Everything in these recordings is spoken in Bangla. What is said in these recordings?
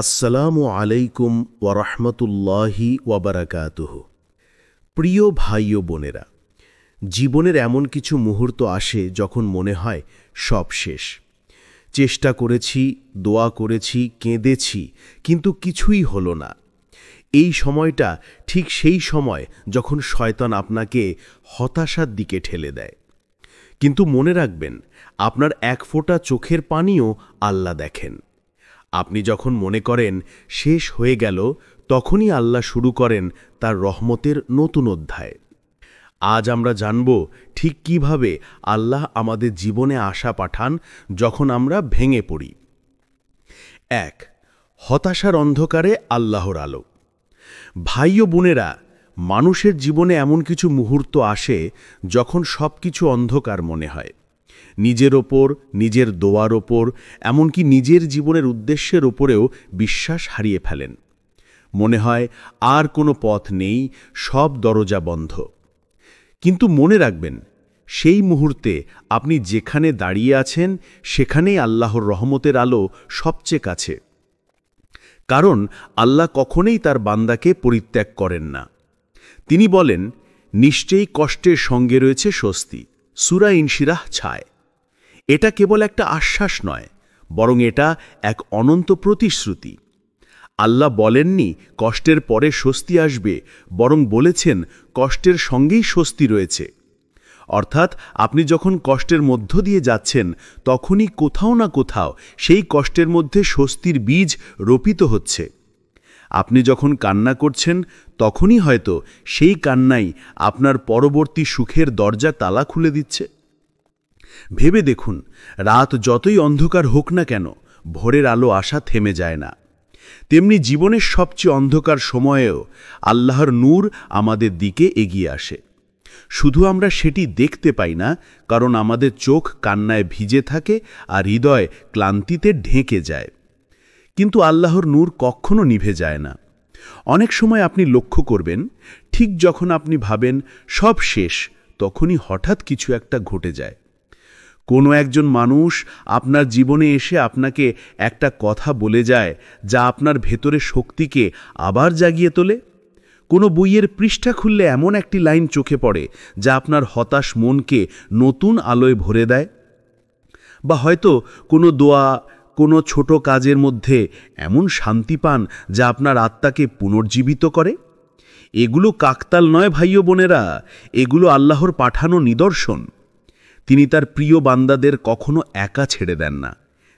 আসসালামু আলাইকুম ওয়ারহমতুল্লাহি ওয়াবারাকাতুহু। প্রিয় ভাই ও বোনেরা, জীবনের এমন কিছু মুহূর্ত আসে যখন মনে হয় সব শেষ। চেষ্টা করেছি, দোয়া করেছি, কেঁদেছি, কিন্তু কিছুই হলো না। এই সময়টা ঠিক সেই সময় যখন শয়তান আপনাকে হতাশার দিকে ঠেলে দেয়। কিন্তু মনে রাখবেন, আপনার এক ফোঁটা চোখের পানিও আল্লাহ দেখেন। আপনি যখন মনে করেন শেষ হয়ে গেল, তখনই আল্লাহ শুরু করেন তার রহমতের নতুন অধ্যায়। আজ আমরা জানব ঠিক কিভাবে আল্লাহ আমাদের জীবনে আশা পাঠান যখন আমরা ভেঙে পড়ি। ১. হতাশার অন্ধকারে আল্লাহর আলো। ভাই ও বোনেরা, মানুষের জীবনে এমন কিছু মুহূর্ত আসে যখন সব কিছু অন্ধকার মনে হয়। নিজের ওপর, নিজের দোয়ার ওপর, এমনকি নিজের জীবনের উদ্দেশ্যের ওপরেও বিশ্বাস হারিয়ে ফেলেন। মনে হয় আর কোনো পথ নেই, সব দরজা বন্ধ। কিন্তু মনে রাখবেন, সেই মুহূর্তে আপনি যেখানে দাঁড়িয়ে আছেন সেখানেই আল্লাহর রহমতের আলো সবচেয়ে কাছে। কারণ আল্লাহ কখনোই তার বান্দাকে পরিত্যাগ করেন না। তিনি বলেন, নিশ্চয়ই কষ্টের সঙ্গে রয়েছে স্বস্তি। সূরা ইনশিরাহ 6। এটা কেবল একটা আশ্বাস নয়, বরং এটা এক অনন্ত প্রতিশ্রুতি। আল্লাহ বলেননি কষ্টের পরে স্বস্তি আসবে, বরং বলেছেন কষ্টের সঙ্গেই স্বস্তি রয়েছে। অর্থাৎ আপনি যখন কষ্টের মধ্য দিয়ে যাচ্ছেন, তখনই কোথাও না কোথাও সেই কষ্টের মধ্যে স্বস্তির বীজ রোপিত হচ্ছে। আপনি যখন কান্না করছেন, তখনই হয়তো সেই কান্নাই আপনার পরবর্তী সুখের দরজা তালা খুলে দিচ্ছে। ভেবে দেখুন, রাত যতই অন্ধকার হোক না কেন, ভোরের আলো আসা থেমে যায় না। তেমনি জীবনের সবচেয়ে অন্ধকার সময়েও আল্লাহর নূর আমাদের দিকে এগিয়ে আসে। শুধু আমরা সেটি দেখতে পাই না, কারণ আমাদের চোখ কান্নায় ভিজে থাকে আর হৃদয় ক্লান্তিতে ঢেকে যায়। কিন্তু আল্লাহর নূর কখনো নিভে যায় না। অনেক সময় আপনি লক্ষ্য করবেন, ঠিক যখন আপনি ভাবেন সব শেষ, তখনই হঠাৎ কিছু একটা ঘটে যায়। কোনো একজন মানুষ আপনার জীবনে এসে আপনাকে একটা কথা বলে যায়, যা আপনার ভেতরে শক্তিকে আবার জাগিয়ে তোলে। কোনো বইয়ের পৃষ্ঠা খুললে এমন একটি লাইন চোখে পড়ে, যা আপনার হতাশ মনকে নতুন আলোয় ভরে দেয়। বা হয়তো কোনো দোয়া, কোনো ছোট কাজের মধ্যে এমন শান্তি পান যা আপনার আত্মাকে পুনর্জীবিত করে। এগুলো কাকতাল নয় ভাই ও বোনেরা, এগুলো আল্লাহর পাঠানো নিদর্শন। তিনি তার প্রিয় বান্দাদের কখনো একা ছেড়ে দেন না।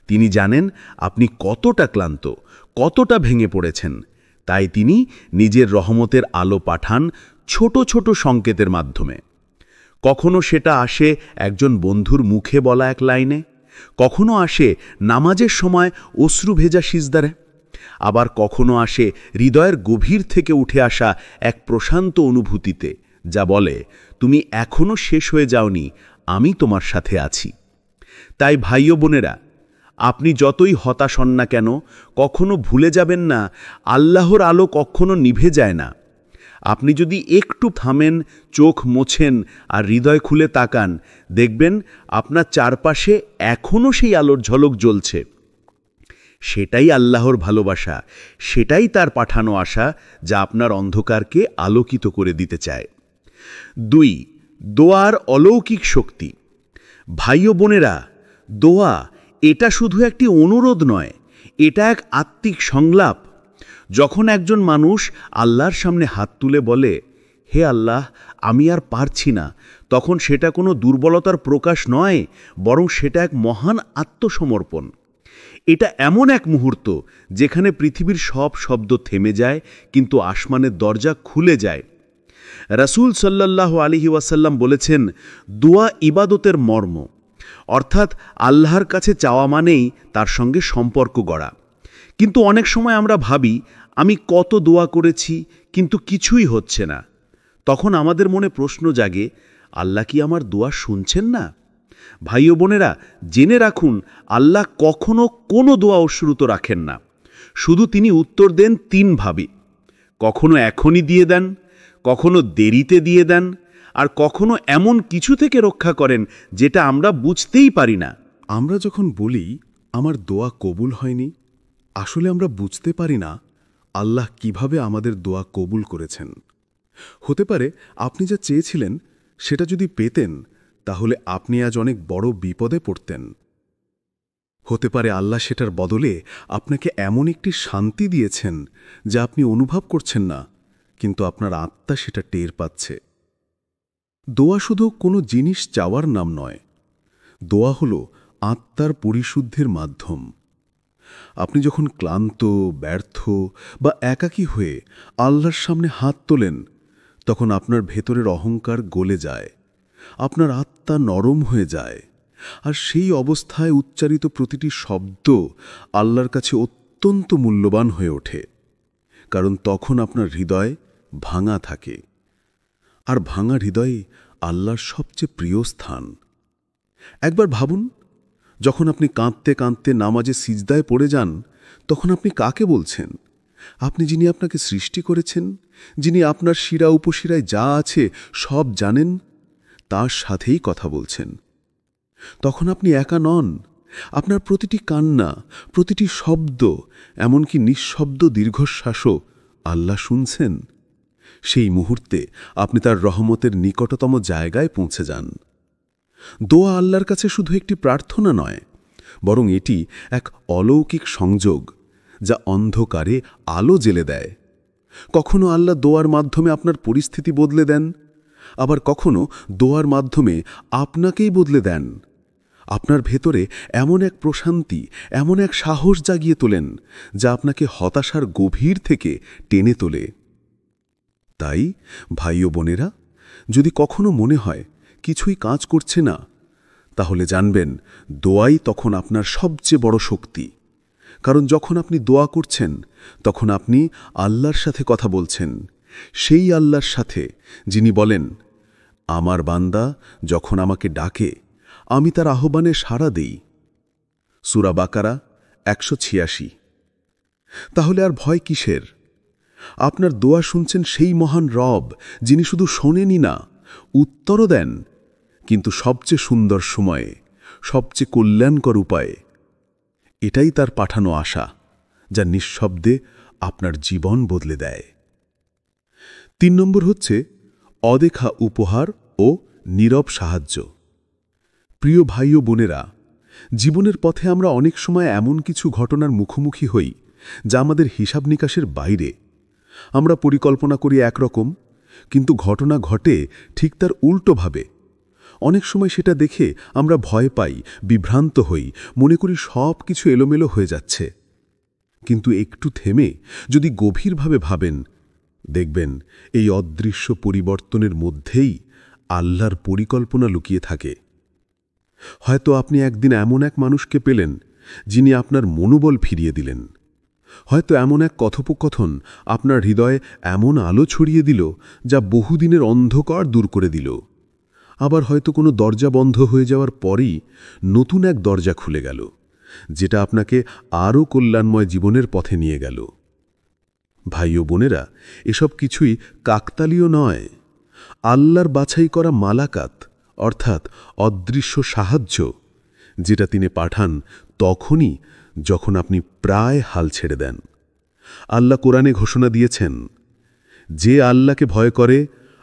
তিনি জানেন আপনি কতটা ক্লান্ত, কতটা ভেঙে পড়েছেন। তাই তিনি নিজের রহমতের আলো পাঠান ছোট ছোট সংকেতের মাধ্যমে। কখনো সেটা আসে একজন বন্ধুর মুখে বলা এক লাইনে, কখনো আসে নামাজের সময় অশ্রু ভেজা সিজদারে, আবার কখনো আসে হৃদয়ের গভীর থেকে উঠে আসা এক প্রশান্ত অনুভূতিতে, যা বলে, তুমি এখনো শেষ হয়ে যাওনি, আমি তোমার সাথে আছি। তাই ভাই ও বোনেরা, আপনি যতই হতাশ হন না কেন, কখনো ভুলে যাবেন না, আল্লাহর আলো কখনো নিভে যায় না। আপনি যদি একটু থামেন, চোখ মোছেন আর হৃদয় খুলে তাকান, দেখবেন আপনার চারপাশে এখনো সেই আলোর ঝলক জ্বলছে। সেটাই আল্লাহর ভালোবাসা, সেটাই তার পাঠানো আশা, যা আপনার অন্ধকারকে আলোকিত করে দিতে চায়। 2. দোয়ার অলৌকিক শক্তি। ভাই ও বোনেরা, দোয়া এটা শুধু একটি অনুরোধ নয়, এটা এক আত্মিক সংলাপ। যখন একজন মানুষ আল্লাহর সামনে হাত তুলে বলে, হে আল্লাহ, আমি আর পারছি না, তখন সেটা কোনো দুর্বলতার প্রকাশ নয়, বরং সেটা এক মহান আত্মসমর্পণ। এটা এমন এক মুহূর্ত যেখানে পৃথিবীর সব শব্দ থেমে যায়, কিন্তু আসমানের দরজা খুলে যায়। রাসূল সাল্লাল্লাহু আলাইহি ওয়াসাল্লাম বলেছেন, দোয়া ইবাদতের মর্ম। অর্থাৎ আল্লাহর কাছে চাওয়া মানেই তার সঙ্গে সম্পর্ক গড়া। কিন্তু অনেক সময় আমরা ভাবি, আমি কত দোয়া করেছি, কিন্তু কিছুই হচ্ছে না। তখন আমাদের মনে প্রশ্ন জাগে, আল্লাহ কি আমার দোয়া শুনছেন না? ভাই ও বোনেরা, জেনে রাখুন, আল্লাহ কখনো কোনো দোয়া অশ্রুত রাখেন না। শুধু তিনি উত্তর দেন 3 ভাবে। কখনো এখনই দিয়ে দেন, কখনো দেরিতে দিয়ে দেন, আর কখনো এমন কিছু থেকে রক্ষা করেন যেটা আমরা বুঝতেই পারি না। আমরা যখন বলি আমার দোয়া কবুল হয়নি, আসলে আমরা বুঝতে পারি না আল্লাহ কিভাবে আমাদের দোয়া কবুল করেছেন। হতে পারে আপনি যা চেয়েছিলেন সেটা যদি পেতেন তাহলে আপনি আজ অনেক বড় বিপদে পড়তেন। হতে পারে আল্লাহ সেটার বদলে আপনাকে এমন একটি শান্তি দিয়েছেন যা আপনি অনুভব করছেন না, কিন্তু আপনার আত্মা সেটা টের পাচ্ছে। দোয়া শুধু কোনো জিনিস চাওয়ার নাম নয়, দোয়া হল আত্মার পরিশুদ্ধির মাধ্যম। আপনি যখন ক্লান্ত, ব্যর্থ বা একাকী হয়ে আল্লাহর সামনে হাত তোলেন, তখন আপনার ভেতরের অহংকার গলে যায়, আপনার আত্মা নরম হয়ে যায়, আর সেই অবস্থায় উচ্চারিত প্রতিটি শব্দ আল্লাহর কাছে অত্যন্ত মূল্যবান হয়ে ওঠে। কারণ তখন আপনার হৃদয় ভাঙা থাকে, আর ভাঙা হৃদয়ে আল্লাহর সবচেয়ে প্রিয় স্থান। একবার ভাবুন, যখন আপনি কাঁদতে কাঁদতে নামাজে সিজদায় পড়ে যান, তখন আপনি কাকে বলছেন? আপনি যিনি আপনাকে সৃষ্টি করেছেন, যিনি আপনার শিরা উপশিরায় যা আছে সব জানেন, তার সাথেই কথা বলছেন। তখন আপনি একা নন। আপনার প্রতিটি কান্না, প্রতিটি শব্দ, এমনকি নিঃশব্দ দীর্ঘশ্বাসও আল্লাহ শুনছেন। সেই মুহূর্তে আপনি তার রহমতের নিকটতম জায়গায় পৌঁছে যান। দোয়া আল্লাহর কাছে শুধু একটি প্রার্থনা নয়, বরং এটি এক অলৌকিক সংযোগ যা অন্ধকারে আলো জ্বেলে দেয়। কখনো আল্লাহ দোয়ার মাধ্যমে আপনার পরিস্থিতি বদলে দেন, আবার কখনো দোয়ার মাধ্যমে আপনাকেই বদলে দেন। আপনার ভেতরে এমন এক প্রশান্তি, এমন এক সাহস জাগিয়ে তোলেন যা আপনাকে হতাশার গভীর থেকে টেনে তোলে। তাই ভাই ও বোনেরা, যদি কখনো মনে হয় কিছুই কাজ করছে না, তাহলে জানবেন দোয়াই তখন আপনার সবচেয়ে বড় শক্তি। কারণ যখন আপনি দোয়া করছেন, তখন আপনি আল্লাহর সাথে কথা বলছেন, সেই আল্লাহর সাথে যিনি বলেন, আমার বান্দা যখন আমাকে ডাকে আমি তার আহ্বানে সাড়া দেই। সূরা বাকারা 186। তাহলে আর ভয় কিসের? আপনার দোয়া শুনছেন সেই মহান রব, যিনি শুধু শোনেনই না, উত্তরও দেন, কিন্তু সবচেয়ে সুন্দর সময়ে, সবচেয়ে কল্যাণকর উপায়ে। এটাই তার পাঠানো আশা, যা নিঃশব্দে আপনার জীবন বদলে দেয়। 3 নম্বর হচ্ছে অদেখা উপহার ও নীরব সাহায্য। প্রিয় ভাই ও বোনেরা, জীবনের পথে আমরা অনেক সময় এমন কিছু ঘটনার মুখোমুখি হই যা আমাদের হিসাব নিকাশের বাইরে। আমরা পরিকল্পনা করি একরকম, কিন্তু ঘটনা ঘটে ঠিক তার উল্টোভাবে। অনেক সময় সেটা দেখে আমরা ভয় পাই, বিভ্রান্ত হই, মনে করি সব কিছু এলোমেলো হয়ে যাচ্ছে। কিন্তু একটু থেমে যদি গভীরভাবে ভাবেন, দেখবেন এই অদৃশ্য পরিবর্তনের মধ্যেই আল্লাহর পরিকল্পনা লুকিয়ে থাকে। হয়তো আপনি একদিন এমন এক মানুষকে পেলেন যিনি আপনার মনোবল ফিরিয়ে দিলেন। হয়তো এমন এক কথোপকথন আপনার হৃদয়ে এমন আলো ছড়িয়ে দিল যা বহুদিনের অন্ধকার দূর করে দিল। আবার হয়তো কোনো দরজা বন্ধ হয়ে যাওয়ার পরই নতুন এক দরজা খুলে গেল, যেটা আপনাকে আরও কল্যাণময় জীবনের পথে নিয়ে গেল। ভাই ও বোনেরা, এসব কিছুই কাকতালীয় নয়। আল্লাহর বাছাই করা মালাকাত, অর্থাৎ অদৃশ্য সাহায্য, যেটা তিনি পাঠান তখনই যখন আপনি প্রায় হাল ছেড়ে দেন। আল্লাহ কোরআনে ঘোষণা দিয়েছেন, যে আল্লাহকে ভয় করে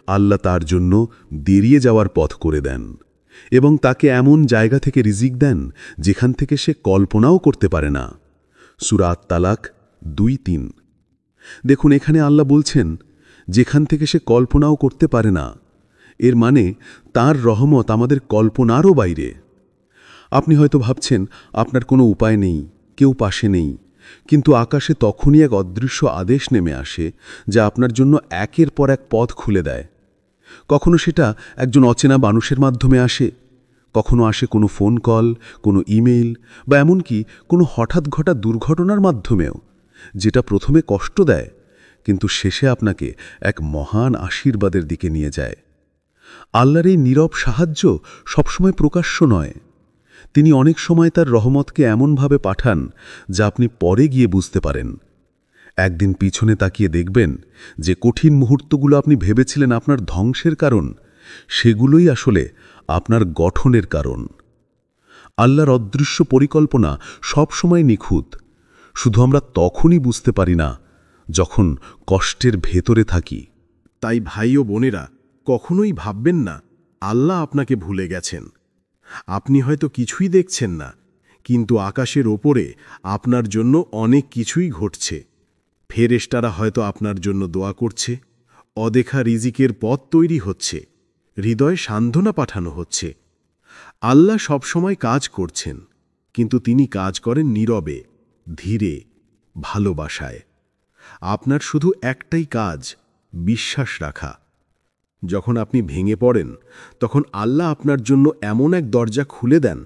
আল্লাহ তার জন্য দেরিয়ে যাওয়ার পথ করে দেন এবং তাকে এমন জায়গা থেকে রিজিক দেন যেখান থেকে সে কল্পনাও করতে পারে না। সূরা আত-তালাক 2:3। দেখুন, এখানে আল্লাহ বলছেন যেখান থেকে সে কল্পনাও করতে পারে না। এর মানে তার রহমত আমাদের কল্পনারও বাইরে। আপনি হয়তো ভাবছেন আপনার কোনো উপায় নেই, কেউ পাশে নেই, কিন্তু আকাশে তখনই এক অদৃশ্য আদেশ নেমে আসে যা আপনার জন্য একের পর এক পথ খুলে দেয়। কখনো সেটা একজন অচেনা মানুষের মাধ্যমে আসে, কখনো আসে কোনো ফোন কল, কোনো ইমেইল, বা এমনকি কোনো হঠাৎ ঘটা দুর্ঘটনার মাধ্যমেও, যেটা প্রথমে কষ্ট দেয় কিন্তু শেষে আপনাকে এক মহান আশীর্বাদের দিকে নিয়ে যায়। আল্লাহর এই নীরব সাহায্য সবসময় প্রকাশ্য নয়। তিনি অনেক সময় তার রহমতকে এমনভাবে পাঠান যা আপনি পরে গিয়ে বুঝতে পারেন। একদিন পিছনে তাকিয়ে দেখবেন যে কঠিন মুহূর্তগুলো আপনি ভেবেছিলেন আপনার ধ্বংসের কারণ, সেগুলোই আসলে আপনার গঠনের কারণ। আল্লাহর অদৃশ্য পরিকল্পনা সবসময় নিখুঁত। শুধু আমরা তখনই বুঝতে পারি না যখন কষ্টের ভেতরে থাকি। তাই ভাই ও বোনেরা, কখনোই ভাববেন না আল্লাহ আপনাকে ভুলে গেছেন। আপনি হয়তো কিছুই দেখছেন না, কিন্তু আকাশের ওপরে আপনার জন্য অনেক কিছুই ঘটছে। ফেরেশতারা হয়তো আপনার জন্য দোয়া করছে, অদেখা রিজিকের পথ তৈরি হচ্ছে, হৃদয়ে সান্ত্বনা পাঠানো হচ্ছে। আল্লাহ সবসময় কাজ করছেন, কিন্তু তিনি কাজ করেন নীরবে, ধীরে, ভালোবাসায়। আপনার শুধু একটাই কাজ, বিশ্বাস রাখা। যখন আপনি ভেঙে পড়েন, তখন আল্লাহ আপনার জন্য এমন এক দরজা খুলে দেন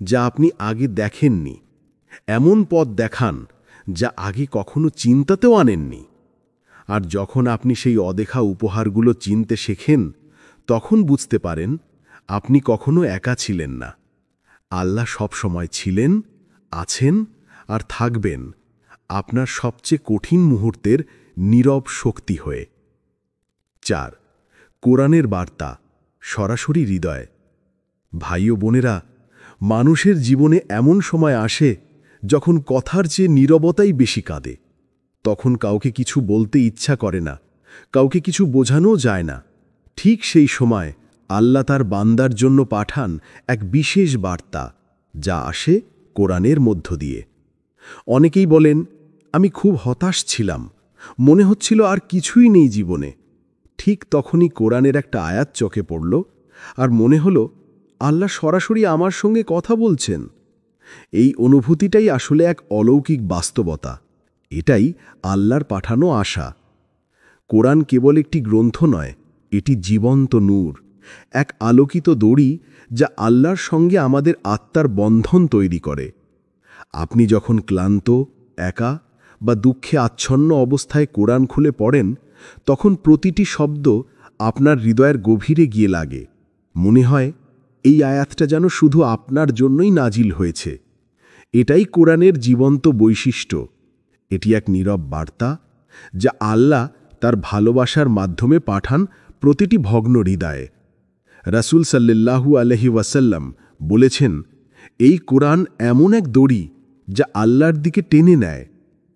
যা আপনি আগে দেখেননি, এমন পথ দেখান যা আগে কখনো চিন্তাতেও আনেননি। আর যখন আপনি সেই অদেখা উপহারগুলো চিনতে শেখেন, তখন বুঝতে পারেন আপনি কখনো একা ছিলেন না। আল্লাহ সবসময় ছিলেন, আছেন আর থাকবেন আপনার সবচেয়ে কঠিন মুহূর্তের নীরব শক্তি হয়ে। 4. কোরআনের বার্তা সরাসরি হৃদয়। ভাই ও বোনেরা, মানুষের জীবনে এমন সময় আসে যখন কথার চেয়ে নীরবতাই বেশি কাঁদে। তখন কাউকে কিছু বলতে ইচ্ছা করে না, কাউকে কিছু বোঝানোও যায় না। ঠিক সেই সময় আল্লাহ তার বান্দার জন্য পাঠান এক বিশেষ বার্তা, যা আসে কোরআনের মধ্য দিয়ে। অনেকেই বলেন, আমি খুব হতাশ ছিলাম, মনে হচ্ছিল আর কিছুই নেই জীবনে। ঠিক তখনই কোরআনের একটা আয়াত চোখে পড়ল, আর মনে হলো আল্লাহ সরাসরি আমার সঙ্গে কথা বলছেন। এই অনুভূতিটাই আসলে এক অলৌকিক বাস্তবতা। এটাই আল্লাহর পাঠানো আশা। কোরআন কেবল একটি গ্রন্থ নয়, এটি জীবন্ত নূর, এক আলোকিত দড়ি যা আল্লাহর সঙ্গে আমাদের আত্মার বন্ধন তৈরি করে। আপনি যখন ক্লান্ত, একা বা দুঃখে আচ্ছন্ন অবস্থায় কোরআন খুলে পড়েন, তখন প্রতিটি শব্দ আপনার হৃদয়ের গভীরে গিয়ে লাগে। মনে হয় এই আয়াতটা যেন শুধু আপনার জন্যই নাজিল হয়েছে। এটাই কোরআনের জীবন্ত বৈশিষ্ট্য। এটি এক নীরব বার্তা যা আল্লাহ তার ভালোবাসার মাধ্যমে পাঠান প্রতিটি ভগ্ন হৃদয়ে। রাসূল সাল্লাল্লাহু আলাইহি ওয়াসাল্লাম বলেছেন, এই কোরআন এমন এক দড়ি যা আল্লাহর দিকে টেনে নেয়।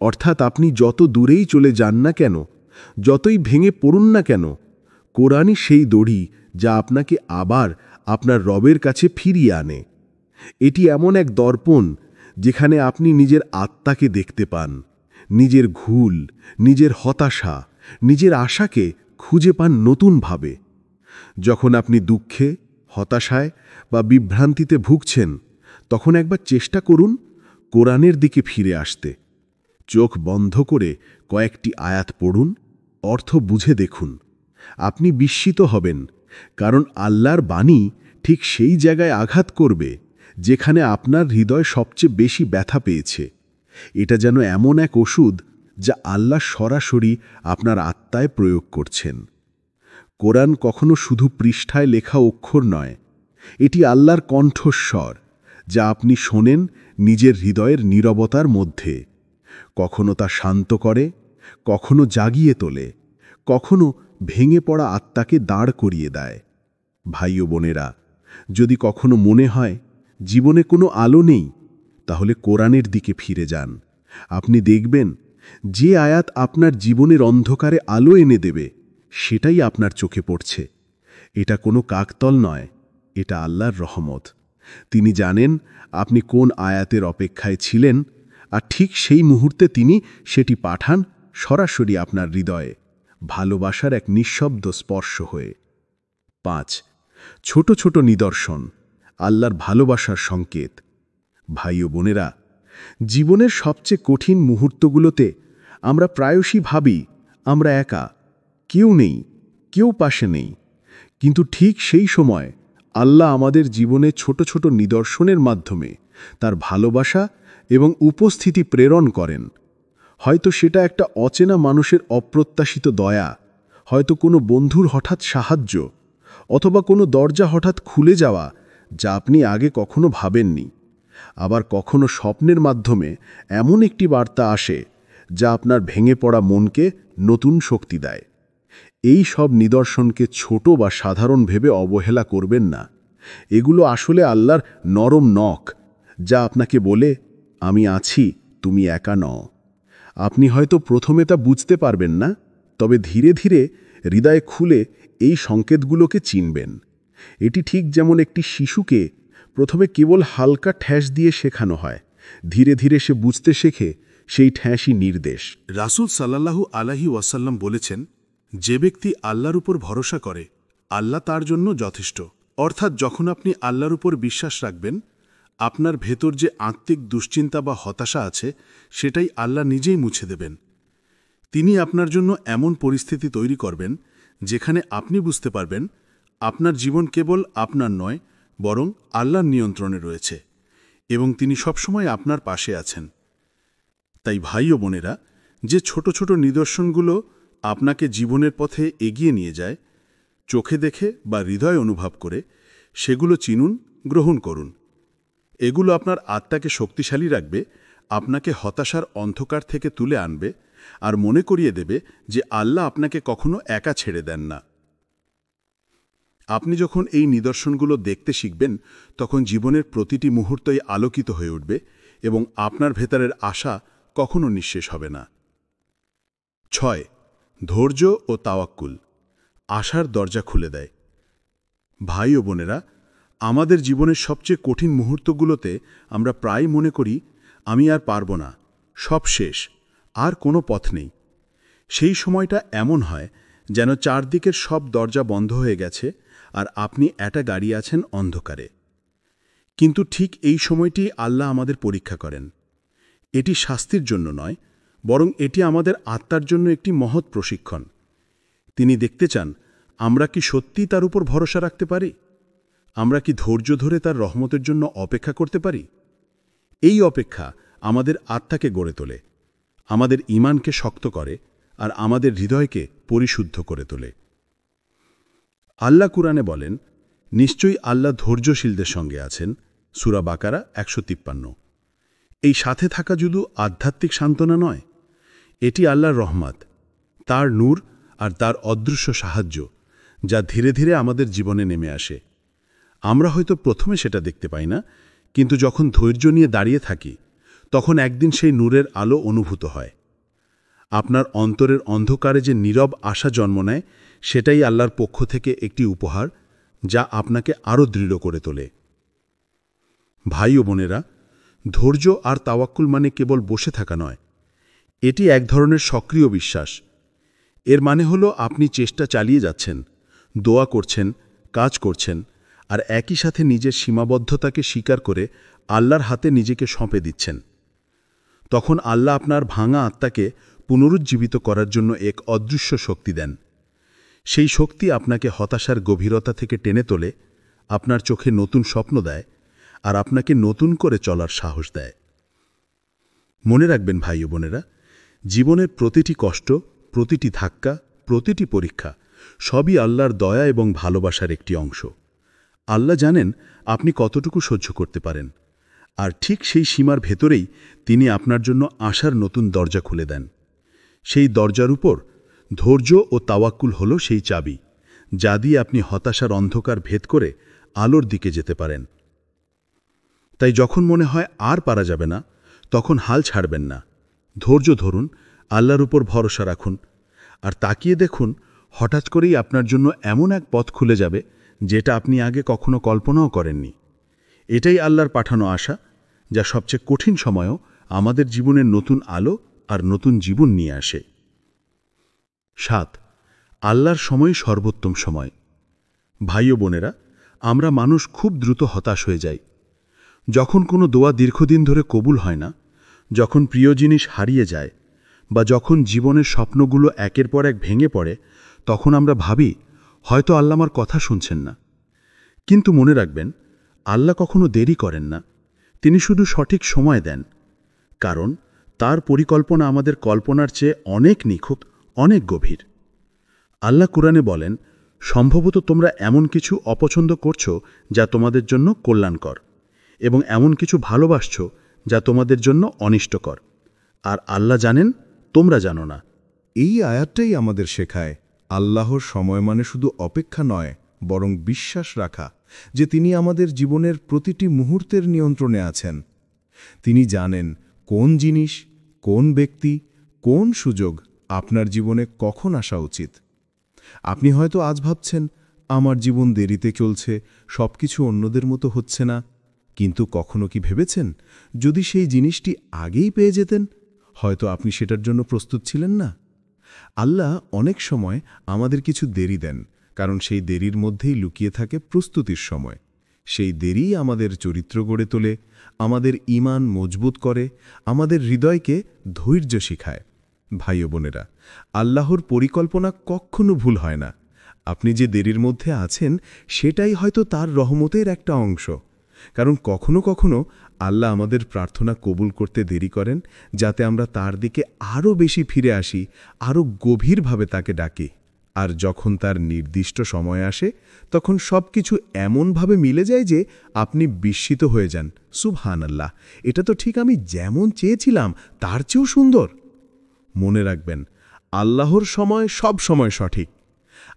অর্থাৎ আপনি যত দূরেই চলে যান না কেন, যতই ভেঙে পড়ুন না কেন, কোরআনই সেই দড়ি যা আপনাকে আবার আপনার রবের কাছে ফিরিয়ে আনে। এটি এমন এক দর্পণ যেখানে আপনি নিজের আত্মাকে দেখতে পান, নিজের ভুল, নিজের হতাশা, নিজের আশাকে খুঁজে পান নতুনভাবে। যখন আপনি দুঃখে, হতাশায় বা বিভ্রান্তিতে ভুগছেন, তখন একবার চেষ্টা করুন কোরআনের দিকে ফিরে আসতে। চোখ বন্ধ করে কয়েকটি আয়াত পড়ুন, অর্থ বুঝে দেখুন। আপনি বিস্মিত হবেন, কারণ আল্লাহর বাণী ঠিক সেই জায়গায় আঘাত করবে যেখানে আপনার হৃদয় সবচেয়ে বেশি ব্যথা পেয়েছে। এটা যেন এমন এক ওষুধ যা আল্লাহ সরাসরি আপনার আত্মায় প্রয়োগ করছেন। কোরআন কখনো শুধু পৃষ্ঠায় লেখা অক্ষর নয়, এটি আল্লাহর কণ্ঠস্বর যা আপনি শোনেন নিজের হৃদয়ের নীরবতার মধ্যে। কখনো তা শান্ত করে, কখনো জাগিয়ে তোলে, কখনো ভেঙে পড়া আত্মাকে দাঁড় করিয়ে দেয়। ভাই ও বোনেরা, যদি কখনো মনে হয় জীবনে কোনো আলো নেই, তাহলে কোরআনের দিকে ফিরে যান। আপনি দেখবেন যে আয়াত আপনার জীবনের অন্ধকারে আলো এনে দেবে, সেটাই আপনার চোখে পড়ছে। এটা কোনো কাকতল নয়, এটা আল্লাহর রহমত। তিনি জানেন আপনি কোন আয়াতের অপেক্ষায় ছিলেন, আর ঠিক সেই মুহূর্তে তিনি সেটি পাঠান সরাসরি আপনার হৃদয়ে, ভালোবাসার এক নিঃশব্দ স্পর্শ হয়ে। 5. ছোট ছোট নিদর্শন আল্লাহর ভালোবাসার সংকেত। ভাই ও বোনেরা, জীবনের সবচেয়ে কঠিন মুহূর্তগুলোতে আমরা প্রায়শই ভাবি আমরা একা, কেউ নেই, কেউ পাশে নেই। কিন্তু ঠিক সেই সময় আল্লাহ আমাদের জীবনে ছোট ছোট নিদর্শনের মাধ্যমে তার ভালোবাসা এবং উপস্থিতি প্রেরণ করেন। হয়তো সেটা একটা অচেনা মানুষের অপ্রত্যাশিত দয়া, হয়তো কোনো বন্ধুর হঠাৎ সাহায্য, অথবা কোনো দরজা হঠাৎ খুলে যাওয়া যা আপনি আগে কখনো ভাবেননি। আবার কখনো স্বপ্নের মাধ্যমে এমন একটি বার্তা আসে যা আপনার ভেঙে পড়া মনকে নতুন শক্তি দেয়। এই সব নিদর্শনকে ছোট বা সাধারণ ভেবে অবহেলা করবেন না। এগুলো আসলে আল্লাহর নরম নখ, যা আপনাকে বলে, আমি আছি, তুমি একা নও। আপনি হয়তো প্রথমে তা বুঝতে পারবেন না, তবে ধীরে ধীরে হৃদয় খুলে এই সংকেতগুলোকে চিনবেন। এটি ঠিক যেমন একটি শিশুকে প্রথমে কেবল হালকা ঠ্যাস দিয়ে শেখানো হয়, ধীরে ধীরে সে বুঝতে শেখে সেই ঠ্যাসই নির্দেশ। রাসূল সাল্লাল্লাহু আলাইহি ওয়াসাল্লাম বলেছেন, যে ব্যক্তি আল্লাহর উপর ভরসা করে আল্লাহ তার জন্য যথেষ্ট। অর্থাৎ যখন আপনি আল্লাহর উপর বিশ্বাস রাখবেন, আপনার ভেতর যে আত্মিক দুশ্চিন্তা বা হতাশা আছে সেটাই আল্লাহ নিজেই মুছে দেবেন। তিনি আপনার জন্য এমন পরিস্থিতি তৈরি করবেন যেখানে আপনি বুঝতে পারবেন আপনার জীবন কেবল আপনার নয়, বরং আল্লাহর নিয়ন্ত্রণে রয়েছে এবং তিনি সবসময় আপনার পাশে আছেন। তাই ভাই ও বোনেরা, যে ছোট ছোট নিদর্শনগুলো আপনাকে জীবনের পথে এগিয়ে নিয়ে যায়, চোখে দেখে বা হৃদয় অনুভব করে, সেগুলো চিনুন, গ্রহণ করুন। এগুলো আপনার আত্মাকে শক্তিশালী রাখবে, আপনাকে হতাশার অন্ধকার থেকে তুলে আনবে আর মনে করিয়ে দেবে যে আল্লাহ আপনাকে কখনো একা ছেড়ে দেন না। আপনি যখন এই নিদর্শনগুলো দেখতে শিখবেন, তখন জীবনের প্রতিটি মুহূর্তই আলোকিত হয়ে উঠবে এবং আপনার ভেতরের আশা কখনো নিঃশেষ হবে না। 6. ধৈর্য ও তাওয়াক্কুল আশার দরজা খুলে দেয়। ভাই ও বোনেরা, আমাদের জীবনের সবচেয়ে কঠিন মুহূর্তগুলোতে আমরা প্রায় মনে করি, আমি আর পারব না, সব শেষ, আর কোনো পথ নেই। সেই সময়টা এমন হয় যেন চারদিকের সব দরজা বন্ধ হয়ে গেছে আর আপনি একা দাঁড়িয়ে আছেন অন্ধকারে। কিন্তু ঠিক এই সময়টি আল্লাহ আমাদের পরীক্ষা করেন। এটি শাস্তির জন্য নয়, বরং এটি আমাদের আত্মার জন্য একটি মহৎ প্রশিক্ষণ। তিনি দেখতে চান আমরা কি সত্যিই তার উপর ভরসা রাখতে পারি, আমরা কি ধৈর্য ধরে তার রহমতের জন্য অপেক্ষা করতে পারি। এই অপেক্ষা আমাদের আত্মাকে গড়ে তোলে, আমাদের ঈমানকে শক্ত করে আর আমাদের হৃদয়কে পরিশুদ্ধ করে তোলে। আল্লাহ কুরআনে বলেন, নিশ্চয়ই আল্লাহ ধৈর্যশীলদের সঙ্গে আছেন। সূরা বাকারা 153। এই সাথে থাকা শুধু আধ্যাত্মিক সান্ত্বনা নয়, এটি আল্লাহর রহমত, তার নূর আর তার অদৃশ্য সাহায্য, যা ধীরে ধীরে আমাদের জীবনে নেমে আসে। আমরা হয়তো প্রথমে সেটা দেখতে পাই না, কিন্তু যখন ধৈর্য নিয়ে দাঁড়িয়ে থাকি, তখন একদিন সেই নূরের আলো অনুভূত হয়। আপনার অন্তরের অন্ধকারে যে নীরব আশা জন্ম নেয়, সেটাই আল্লাহর পক্ষ থেকে একটি উপহার, যা আপনাকে আরও দৃঢ় করে তোলে। ভাই ও বোনেরা, ধৈর্য আর তাওয়াক্কুল মানে কেবল বসে থাকা নয়, এটি এক ধরনের সক্রিয় বিশ্বাস। এর মানে হলো আপনি চেষ্টা চালিয়ে যাচ্ছেন, দোয়া করছেন, কাজ করছেন, আর একই সাথে নিজের সীমাবদ্ধতাকে স্বীকার করে আল্লাহর হাতে নিজেকে সঁপে দিচ্ছেন। তখন আল্লাহ আপনার ভাঙা আত্মাকে পুনরুজ্জীবিত করার জন্য এক অদৃশ্য শক্তি দেন। সেই শক্তি আপনাকে হতাশার গভীরতা থেকে টেনে তোলে, আপনার চোখে নতুন স্বপ্ন দেয় আর আপনাকে নতুন করে চলার সাহস দেয়। মনে রাখবেন ভাই ও বোনেরা, জীবনের প্রতিটি কষ্ট, প্রতিটি ধাক্কা, প্রতিটি পরীক্ষা সবই আল্লাহর দয়া এবং ভালোবাসার একটি অংশ। আল্লাহ জানেন আপনি কতটুকু সহ্য করতে পারেন, আর ঠিক সেই সীমার ভেতরেই তিনি আপনার জন্য আশার নতুন দরজা খুলে দেন। সেই দরজার উপর ধৈর্য ও তাওয়াক্কুল হল সেই চাবি, যা দিয়ে আপনি হতাশার অন্ধকার ভেদ করে আলোর দিকে যেতে পারেন। তাই যখন মনে হয় আর পারা যাবে না, তখন হাল ছাড়বেন না। ধৈর্য ধরুন, আল্লাহর উপর ভরসা রাখুন, আর তাকিয়ে দেখুন হঠাৎ করেই আপনার জন্য এমন এক পথ খুলে যাবে যেটা আপনি আগে কখনো কল্পনাও করেননি। এটাই আল্লাহর পাঠানো আশা, যা সবচেয়ে কঠিন সময়েও আমাদের জীবনের নতুন আলো আর নতুন জীবন নিয়ে আসে। 7. আল্লাহর সময় সর্বোত্তম সময়। ভাই ও বোনেরা, আমরা মানুষ খুব দ্রুত হতাশ হয়ে যাই। যখন কোনো দোয়া দীর্ঘদিন ধরে কবুল হয় না, যখন প্রিয় জিনিস হারিয়ে যায়, বা যখন জীবনের স্বপ্নগুলো একের পর এক ভেঙে পড়ে, তখন আমরা ভাবি হয়তো আল্লাহ আমার কথা শুনছেন না। কিন্তু মনে রাখবেন, আল্লাহ কখনো দেরি করেন না, তিনি শুধু সঠিক সময় দেন। কারণ তার পরিকল্পনা আমাদের কল্পনার চেয়ে অনেক নিখুঁত, অনেক গভীর। আল্লাহ কুরআনে বলেন, সম্ভবত তোমরা এমন কিছু অপছন্দ করছো যা তোমাদের জন্য কল্যাণকর, এবং এমন কিছু ভালোবাসছো যা তোমাদের জন্য অনিষ্টকর, আর আল্লাহ জানেন তোমরা জানো না। এই আয়াতটাই আমাদের শেখায় আল্লাহর সময় মানে শুধু অপেক্ষা নয়, বরং বিশ্বাস রাখা যে তিনি আমাদের জীবনের প্রতিটি মুহূর্তের নিয়ন্ত্রণে আছেন। তিনি জানেন কোন জিনিস, কোন ব্যক্তি, কোন সুযোগ আপনার জীবনে কখন আসা উচিত। আপনি হয়তো আজ ভাবছেন, আমার জীবন দেরিতে চলছে, সবকিছু অন্যদের মতো হচ্ছে না। কিন্তু কখনো কি ভেবেছেন, যদি সেই জিনিসটি আগেই পেয়ে যেতেন, হয়তো আপনি সেটার জন্য প্রস্তুত ছিলেন না। আল্লাহ অনেক সময় আমাদের কিছু দেরি দেন, কারণ সেই দেরির মধ্যেই লুকিয়ে থাকে প্রস্তুতির সময়। সেই দেরিই আমাদের চরিত্র গড়ে তোলে, আমাদের ঈমান মজবুত করে, আমাদের হৃদয়কে ধৈর্য শিখায়। ভাই ও বোনেরা, আল্লাহর পরিকল্পনা কখনো ভুল হয় না। আপনি যে দেরির মধ্যে আছেন, সেটাই হয়তো তার রহমতের একটা অংশ। কারণ কখনো কখনো আল্লাহ আমাদের প্রার্থনা কবুল করতে দেরি করেন, যাতে আমরা তার দিকে আরও বেশি ফিরে আসি, আরও গভীরভাবে তাকে ডাকি। আর যখন তার নির্দিষ্ট সময় আসে, তখন সব কিছু এমনভাবে মিলে যায় যে আপনি বিস্মিত হয়ে যান, সুবহানাল্লাহ, এটা তো ঠিক আমি যেমন চেয়েছিলাম তার চেয়েও সুন্দর। মনে রাখবেন, আল্লাহর সময় সব সময় সঠিক।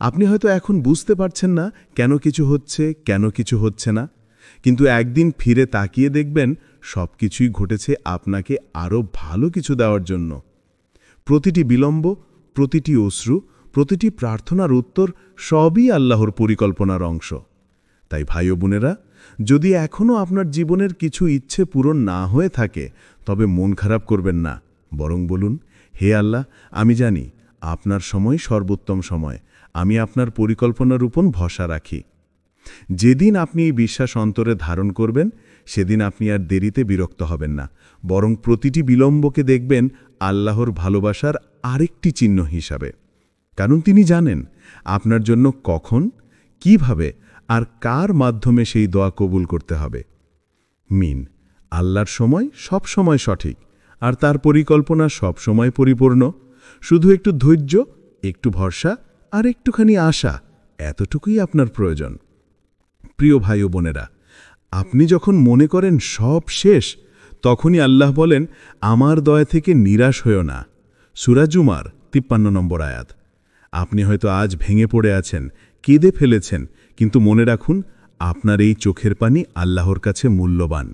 আপনি হয়তো এখন বুঝতে পারছেন না কেন কিছু হচ্ছে, কেন কিছু হচ্ছে না, কিন্তু একদিন ফিরে তাকিয়ে দেখবেন সব কিছুই ঘটেছে আপনাকে আরও ভালো কিছু দেওয়ার জন্য। প্রতিটি বিলম্ব, প্রতিটি অশ্রু, প্রতিটি প্রার্থনার উত্তর সবই আল্লাহর পরিকল্পনার অংশ। তাই ভাই ও বোনেরা, যদি এখনও আপনার জীবনের কিছু ইচ্ছে পূরণ না হয়ে থাকে, তবে মন খারাপ করবেন না, বরং বলুন, হে আল্লাহ, আমি জানি আপনার সময় সর্বোত্তম সময়, আমি আপনার পরিকল্পনার উপর ভরসা রাখি। যেদিন আপনি এই বিশ্বাস অন্তরে ধারণ করবেন, সেদিন আপনি আর দেরিতে বিরক্ত হবেন না, বরং প্রতিটি বিলম্বকে দেখবেন আল্লাহর ভালোবাসার আরেকটি চিহ্ন হিসাবে। কারণ তিনি জানেন আপনার জন্য কখন, কিভাবে আর কার মাধ্যমে সেই দোয়া কবুল করতে হবে। মিন, আল্লাহর সময় সব সময় সঠিক, আর তার পরিকল্পনা সব সময় পরিপূর্ণ। শুধু একটু ধৈর্য, একটু ভরসা আর একটুখানি আশা, এতটুকুই আপনার প্রয়োজন। প্রিয় ভাই ও বোনেরা, আপনি যখন মনে করেন সব শেষ, তখনই আল্লাহ বলেন, আমার দয়া থেকে নিরাশ হয়েও না। সূরা জুমার ৫৩ নম্বর আয়াত। আপনি হয়তো আজ ভেঙে পড়ে আছেন, কেঁদে ফেলেছেন, কিন্তু মনে রাখুন, আপনার এই চোখের পানি আল্লাহর কাছে মূল্যবান।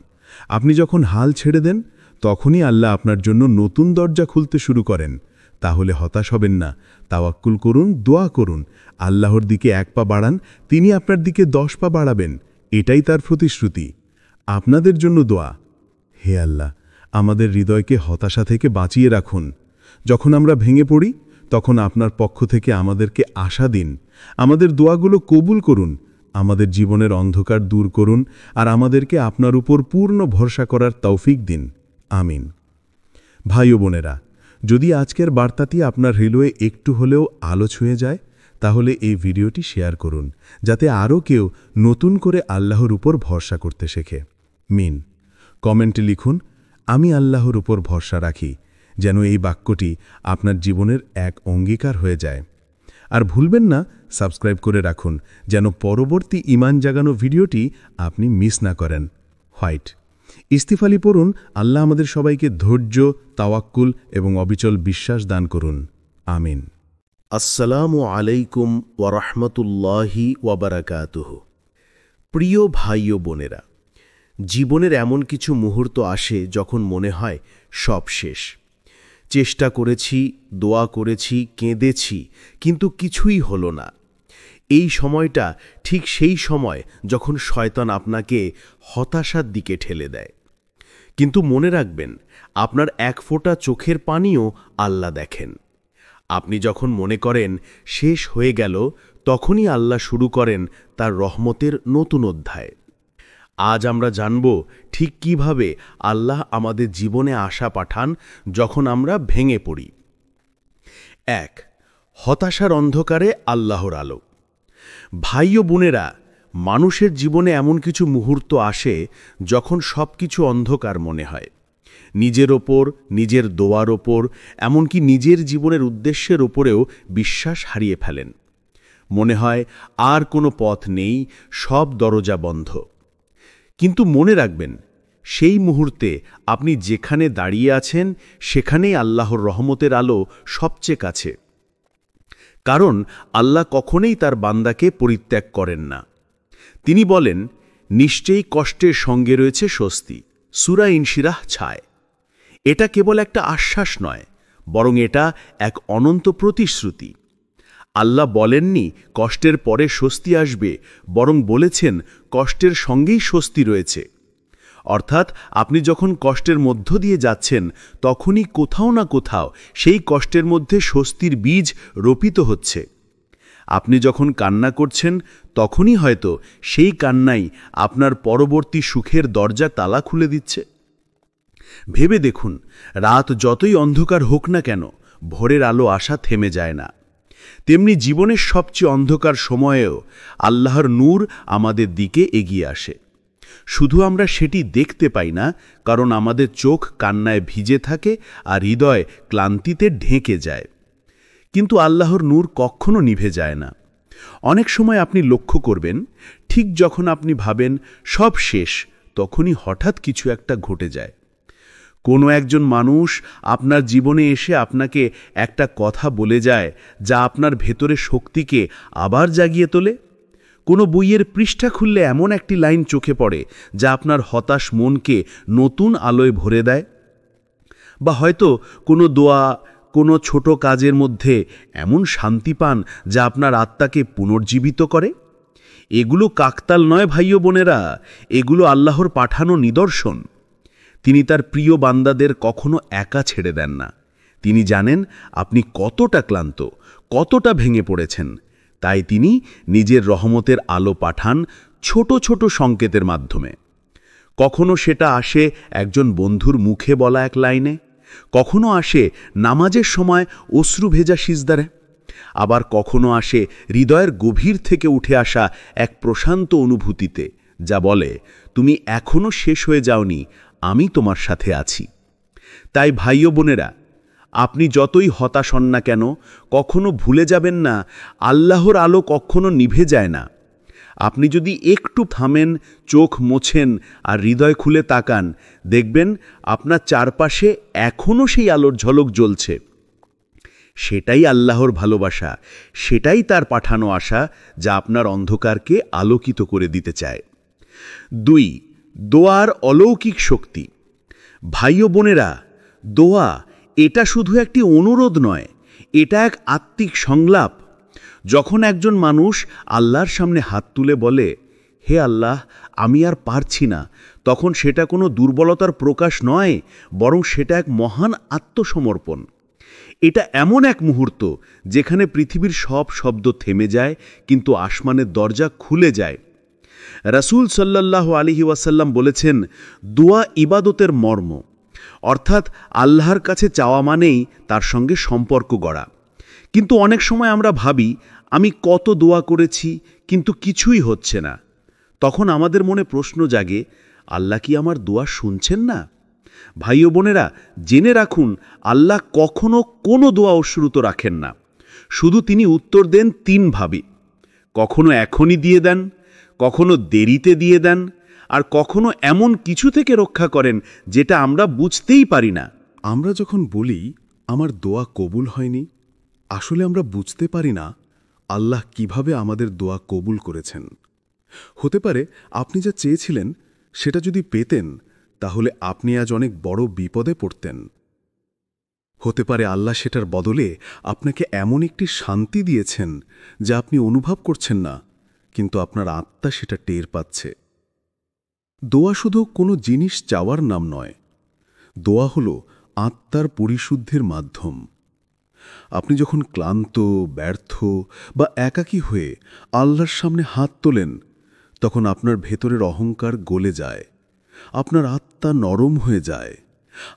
আপনি যখন হাল ছেড়ে দেন, তখনই আল্লাহ আপনার জন্য নতুন দরজা খুলতে শুরু করেন। তাহলে হতাশ হবেন না, তাওয়াক্কুল করুন, দোয়া করুন, আল্লাহর দিকে ১ পা বাড়ান, তিনি আপনার দিকে ১০ পা বাড়াবেন। এটাই তার প্রতিশ্রুতি। আপনাদের জন্য দোয়া, হে আল্লাহ, আমাদের হৃদয়কে হতাশা থেকে বাঁচিয়ে রাখুন। যখন আমরা ভেঙে পড়ি, তখন আপনার পক্ষ থেকে আমাদেরকে আশা দিন। আমাদের দোয়াগুলো কবুল করুন, আমাদের জীবনের অন্ধকার দূর করুন, আর আমাদেরকে আপনার উপর পূর্ণ ভরসা করার তৌফিক দিন। আমিন। ভাই ও বোনেরা, যদি আজকের বার্তাটি আপনার হৃদয়ে একটু হলেও আলো ছুঁয়ে যায়, তাহলে এই ভিডিওটি শেয়ার করুন, যাতে আরও কেউ নতুন করে আল্লাহর উপর ভরসা করতে শেখে। মিন। কমেন্টে লিখুন, আমি আল্লাহর উপর ভরসা রাখি, যেন এই বাক্যটি আপনার জীবনের এক অঙ্গীকার হয়ে যায়। আর ভুলবেন না, সাবস্ক্রাইব করে রাখুন, যেন পরবর্তী ঈমান জাগানো ভিডিওটি আপনি মিস না করেন। হোয়াইট। ইস্তিফালি পড়ুন, আল্লাহ আমাদের সবাইকে ধৈর্য, তাওয়াক্কুল এবং অবিচল বিশ্বাস দান করুন। আমিন। আসসালামু আলাইকুম ওয়ারহমতুল্লাহি ওয়াবারাকাতুহু। প্রিয় ভাই ও বোনেরা, জীবনের এমন কিছু মুহূর্ত আসে যখন মনে হয় সব শেষ। চেষ্টা করেছি, দোয়া করেছি, কেঁদেছি, কিন্তু কিছুই হলো না। এই সময়টা ঠিক সেই সময় যখন শয়তান আপনাকে হতাশার দিকে ঠেলে দেয়। কিন্তু মনে রাখবেন, আপনার ১ ফোঁটা চোখের পানিও আল্লাহ দেখেন। আপনি যখন মনে করেন শেষ হয়ে গেল, তখনই আল্লাহ শুরু করেন তার রহমতের নতুন অধ্যায়। আজ আমরা জানব ঠিক কিভাবে আল্লাহ আমাদের জীবনে আশা পাঠান যখন আমরা ভেঙে পড়ি। ১. হতাশার অন্ধকারে আল্লাহর আলো। ভাই ও বোনেরা, মানুষের জীবনে এমন কিছু মুহূর্ত আসে যখন সব কিছু অন্ধকার মনে হয়। নিজের ওপর, নিজের দোয়ার ওপর, এমনকি নিজের জীবনের উদ্দেশ্যের ওপরেও বিশ্বাস হারিয়ে ফেলেন। মনে হয় আর কোনো পথ নেই, সব দরজা বন্ধ। কিন্তু মনে রাখবেন, সেই মুহূর্তে আপনি যেখানে দাঁড়িয়ে আছেন, সেখানেই আল্লাহর রহমতের আলো সবচেয়ে কাছে। কারণ আল্লাহ কখনোই তার বান্দাকে পরিত্যাগ করেন না। তিনি বলেন, নিশ্চয়ই কষ্টের সঙ্গে রয়েছে স্বস্তি। সূরা ইনশিরাহ ৬। এটা কেবল একটা আশ্বাস নয়, বরং এটা এক অনন্ত প্রতিশ্রুতি। আল্লাহ বলেননি কষ্টের পরে স্বস্তি আসবে, বরং বলেছেন কষ্টের সঙ্গেই স্বস্তি রয়েছে। অর্থাৎ আপনি যখন কষ্টের মধ্য দিয়ে যাচ্ছেন, তখনই কোথাও না কোথাও সেই কষ্টের মধ্যে স্বস্তির বীজ রোপিত হচ্ছে। আপনি যখন কান্না করছেন, তখনই হয়তো সেই কান্নাই আপনার পরবর্তী সুখের দরজা তালা খুলে দিচ্ছে। ভেবে দেখুন, রাত যতই অন্ধকার হোক না কেন, ভোরের আলো আসা থেমে যায় না। তেমনি জীবনের সবচেয়ে অন্ধকার সময়েও আল্লাহর নূর আমাদের দিকে এগিয়ে আসে। শুধু আমরা সেটি দেখতে পাই না, কারণ আমাদের চোখ কান্নায় ভিজে থাকে আর হৃদয় ক্লান্তিতে ঢেকে যায়। কিন্তু আল্লাহর নূর কখনো নিভে যায় না। অনেক সময় আপনি লক্ষ্য করবেন, ঠিক যখন আপনি ভাবেন সব শেষ, তখনই হঠাৎ কিছু একটা ঘটে যায়। কোনো একজন মানুষ আপনার জীবনে এসে আপনাকে একটা কথা বলে যায়, যা আপনার ভেতরে শক্তিকে আবার জাগিয়ে তোলে। কোনো বইয়ের পৃষ্ঠা খুললে এমন একটি লাইন চোখে পড়ে, যা আপনার হতাশ মনকে নতুন আলোয় ভরে দেয়। বা হয়তো কোনো দোয়া, কোনো ছোট কাজের মধ্যে এমন শান্তি পান, যা আপনার আত্মাকে পুনর্জীবিত করে। এগুলো কাকতাল নয় ভাই ও বোনেরা, এগুলো আল্লাহর পাঠানো নিদর্শন। তিনি তার প্রিয় বান্দাদের কখনো একা ছেড়ে দেন না। তিনি জানেন আপনি কতটা ক্লান্ত, কতটা ভেঙে পড়েছেন। তাই তিনি নিজের রহমতের আলো পাঠান ছোট ছোট সংকেতের মাধ্যমে। কখনো সেটা আসে একজন বন্ধুর মুখে বলা এক লাইনে, কখনো আসে নামাজের সময় অশ্রু ভেজা সিজদারে, আবার কখনো আসে হৃদয়ের গভীর থেকে উঠে আসা এক প্রশান্ত অনুভূতিতে, যা বলে তুমি এখনো শেষ হয়ে যাওনি, আমি তোমার সাথে আছি। তাই ভাই ও বোনেরা, আপনি যতই হতাশ হন না কেন, কখনো ভুলে যাবেন না আল্লাহর আলো কখনো নিভে যায় না। আপনি যদি একটু থামেন, চোখ মোছেন আর হৃদয় খুলে তাকান, দেখবেন আপনার চারপাশে এখনও সেই আলোর ঝলক জ্বলছে। সেটাই আল্লাহর ভালোবাসা, সেটাই তার পাঠানো আশা, যা আপনার অন্ধকারকে আলোকিত করে দিতে চায়। 2. দোয়ার অলৌকিক শক্তি। ভাই ও বোনেরা, দোয়া এটা শুধু একটি অনুরোধ নয়, এটা এক আত্মিক সংলাপ। যখন একজন মানুষ আল্লাহর সামনে হাত তুলে বলে, হে আল্লাহ, আমি আর পারছি না, তখন সেটা কোনো দুর্বলতার প্রকাশ নয়, বরং সেটা এক মহান আত্মসমর্পণ। এটা এমন এক মুহূর্ত যেখানে পৃথিবীর সব শব্দ থেমে যায়, কিন্তু আসমানের দরজা খুলে যায়। রাসূল সাল্লাল্লাহু আলাইহি ওয়াসাল্লাম বলেছেন, দোয়া ইবাদতের মর্ম, অর্থাৎ আল্লাহর কাছে চাওয়া মানেই তার সঙ্গে সম্পর্ক গড়া। কিন্তু অনেক সময় আমরা ভাবি, আমি কত দোয়া করেছি, কিন্তু কিছুই হচ্ছে না। তখন আমাদের মনে প্রশ্ন জাগে, আল্লাহ কি আমার দোয়া শুনছেন না? ভাই ও বোনেরা, জেনে রাখুন, আল্লাহ কখনো কোনো দোয়া অশ্রুত রাখেন না। শুধু তিনি উত্তর দেন 3 ভাবে। কখনো এখনই দিয়ে দেন, কখনো দেরিতে দিয়ে দেন, আর কখনো এমন কিছু থেকে রক্ষা করেন যেটা আমরা বুঝতেই পারি না। আমরা যখন বলি আমার দোয়া কবুল হয়নি, আসলে আমরা বুঝতে পারি না আল্লাহ কিভাবে আমাদের দোয়া কবুল করেছেন। হতে পারে আপনি যা চেয়েছিলেন সেটা যদি পেতেন, তাহলে আপনি আজ অনেক বড় বিপদে পড়তেন। হতে পারে আল্লাহ সেটার বদলে আপনাকে এমন একটি শান্তি দিয়েছেন যা আপনি অনুভব করছেন না, কিন্তু আপনার আত্মা সেটা টের পাচ্ছে। দোয়া শুধু কোনো জিনিস চাওয়ার নাম নয়, দোয়া হল আত্মার পরিশুদ্ধির মাধ্যম। আপনি যখন ক্লান্ত, ব্যর্থ বা একাকী হয়ে আল্লাহর সামনে হাত তোলেন, তখন আপনার ভেতরের অহংকার গলে যায়, আপনার আত্মা নরম হয়ে যায়,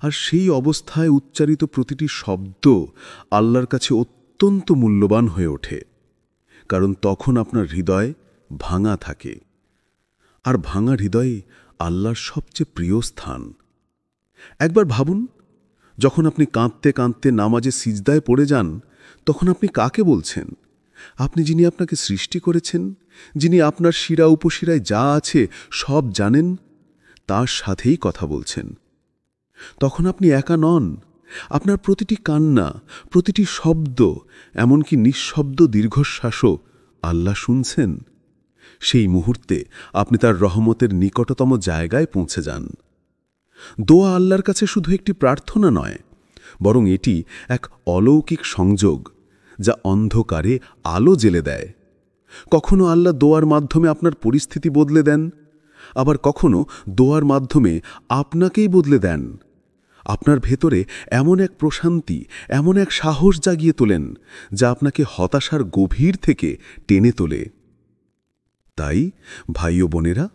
আর সেই অবস্থায় উচ্চারিত প্রতিটি শব্দ আল্লাহর কাছে অত্যন্ত মূল্যবান হয়ে ওঠে। কারণ তখন আপনার হৃদয় ভাঙা থাকে, আর ভাঙা হৃদয়ে আল্লাহর সবচেয়ে প্রিয় স্থান। একবার ভাবুন, যখন আপনি কাঁদতে কাঁদতে নামাজে সিজদায় পড়ে যান, তখন আপনি কাকে বলছেন? আপনি যিনি আপনাকে সৃষ্টি করেছেন, যিনি আপনার শিরা উপশিরায় যা আছে সব জানেন, তার সাথেই কথা বলছেন। তখন আপনি একা নন। আপনার প্রতিটি কান্না, প্রতিটি শব্দ, এমনকি নিঃশব্দ দীর্ঘশ্বাসও আল্লাহ শুনছেন। সেই মুহূর্তে আপনি তার রহমতের নিকটতম জায়গায় পৌঁছে যান। দোয়া আল্লাহর কাছে শুধু একটি প্রার্থনা নয়, বরং এটি এক অলৌকিক সংযোগ যা অন্ধকারে আলো জ্বেলে দেয়। কখনো আল্লাহ দোয়ার মাধ্যমে আপনার পরিস্থিতি বদলে দেন, আবার কখনো দোয়ার মাধ্যমে আপনাকেই বদলে দেন। আপনার ভেতরে এমন এক প্রশান্তি, এমন এক সাহস জাগিয়ে তোলেন যা আপনাকে হতাশার গভীর থেকে টেনে তোলে। তাই ভাই ও বোনেরা,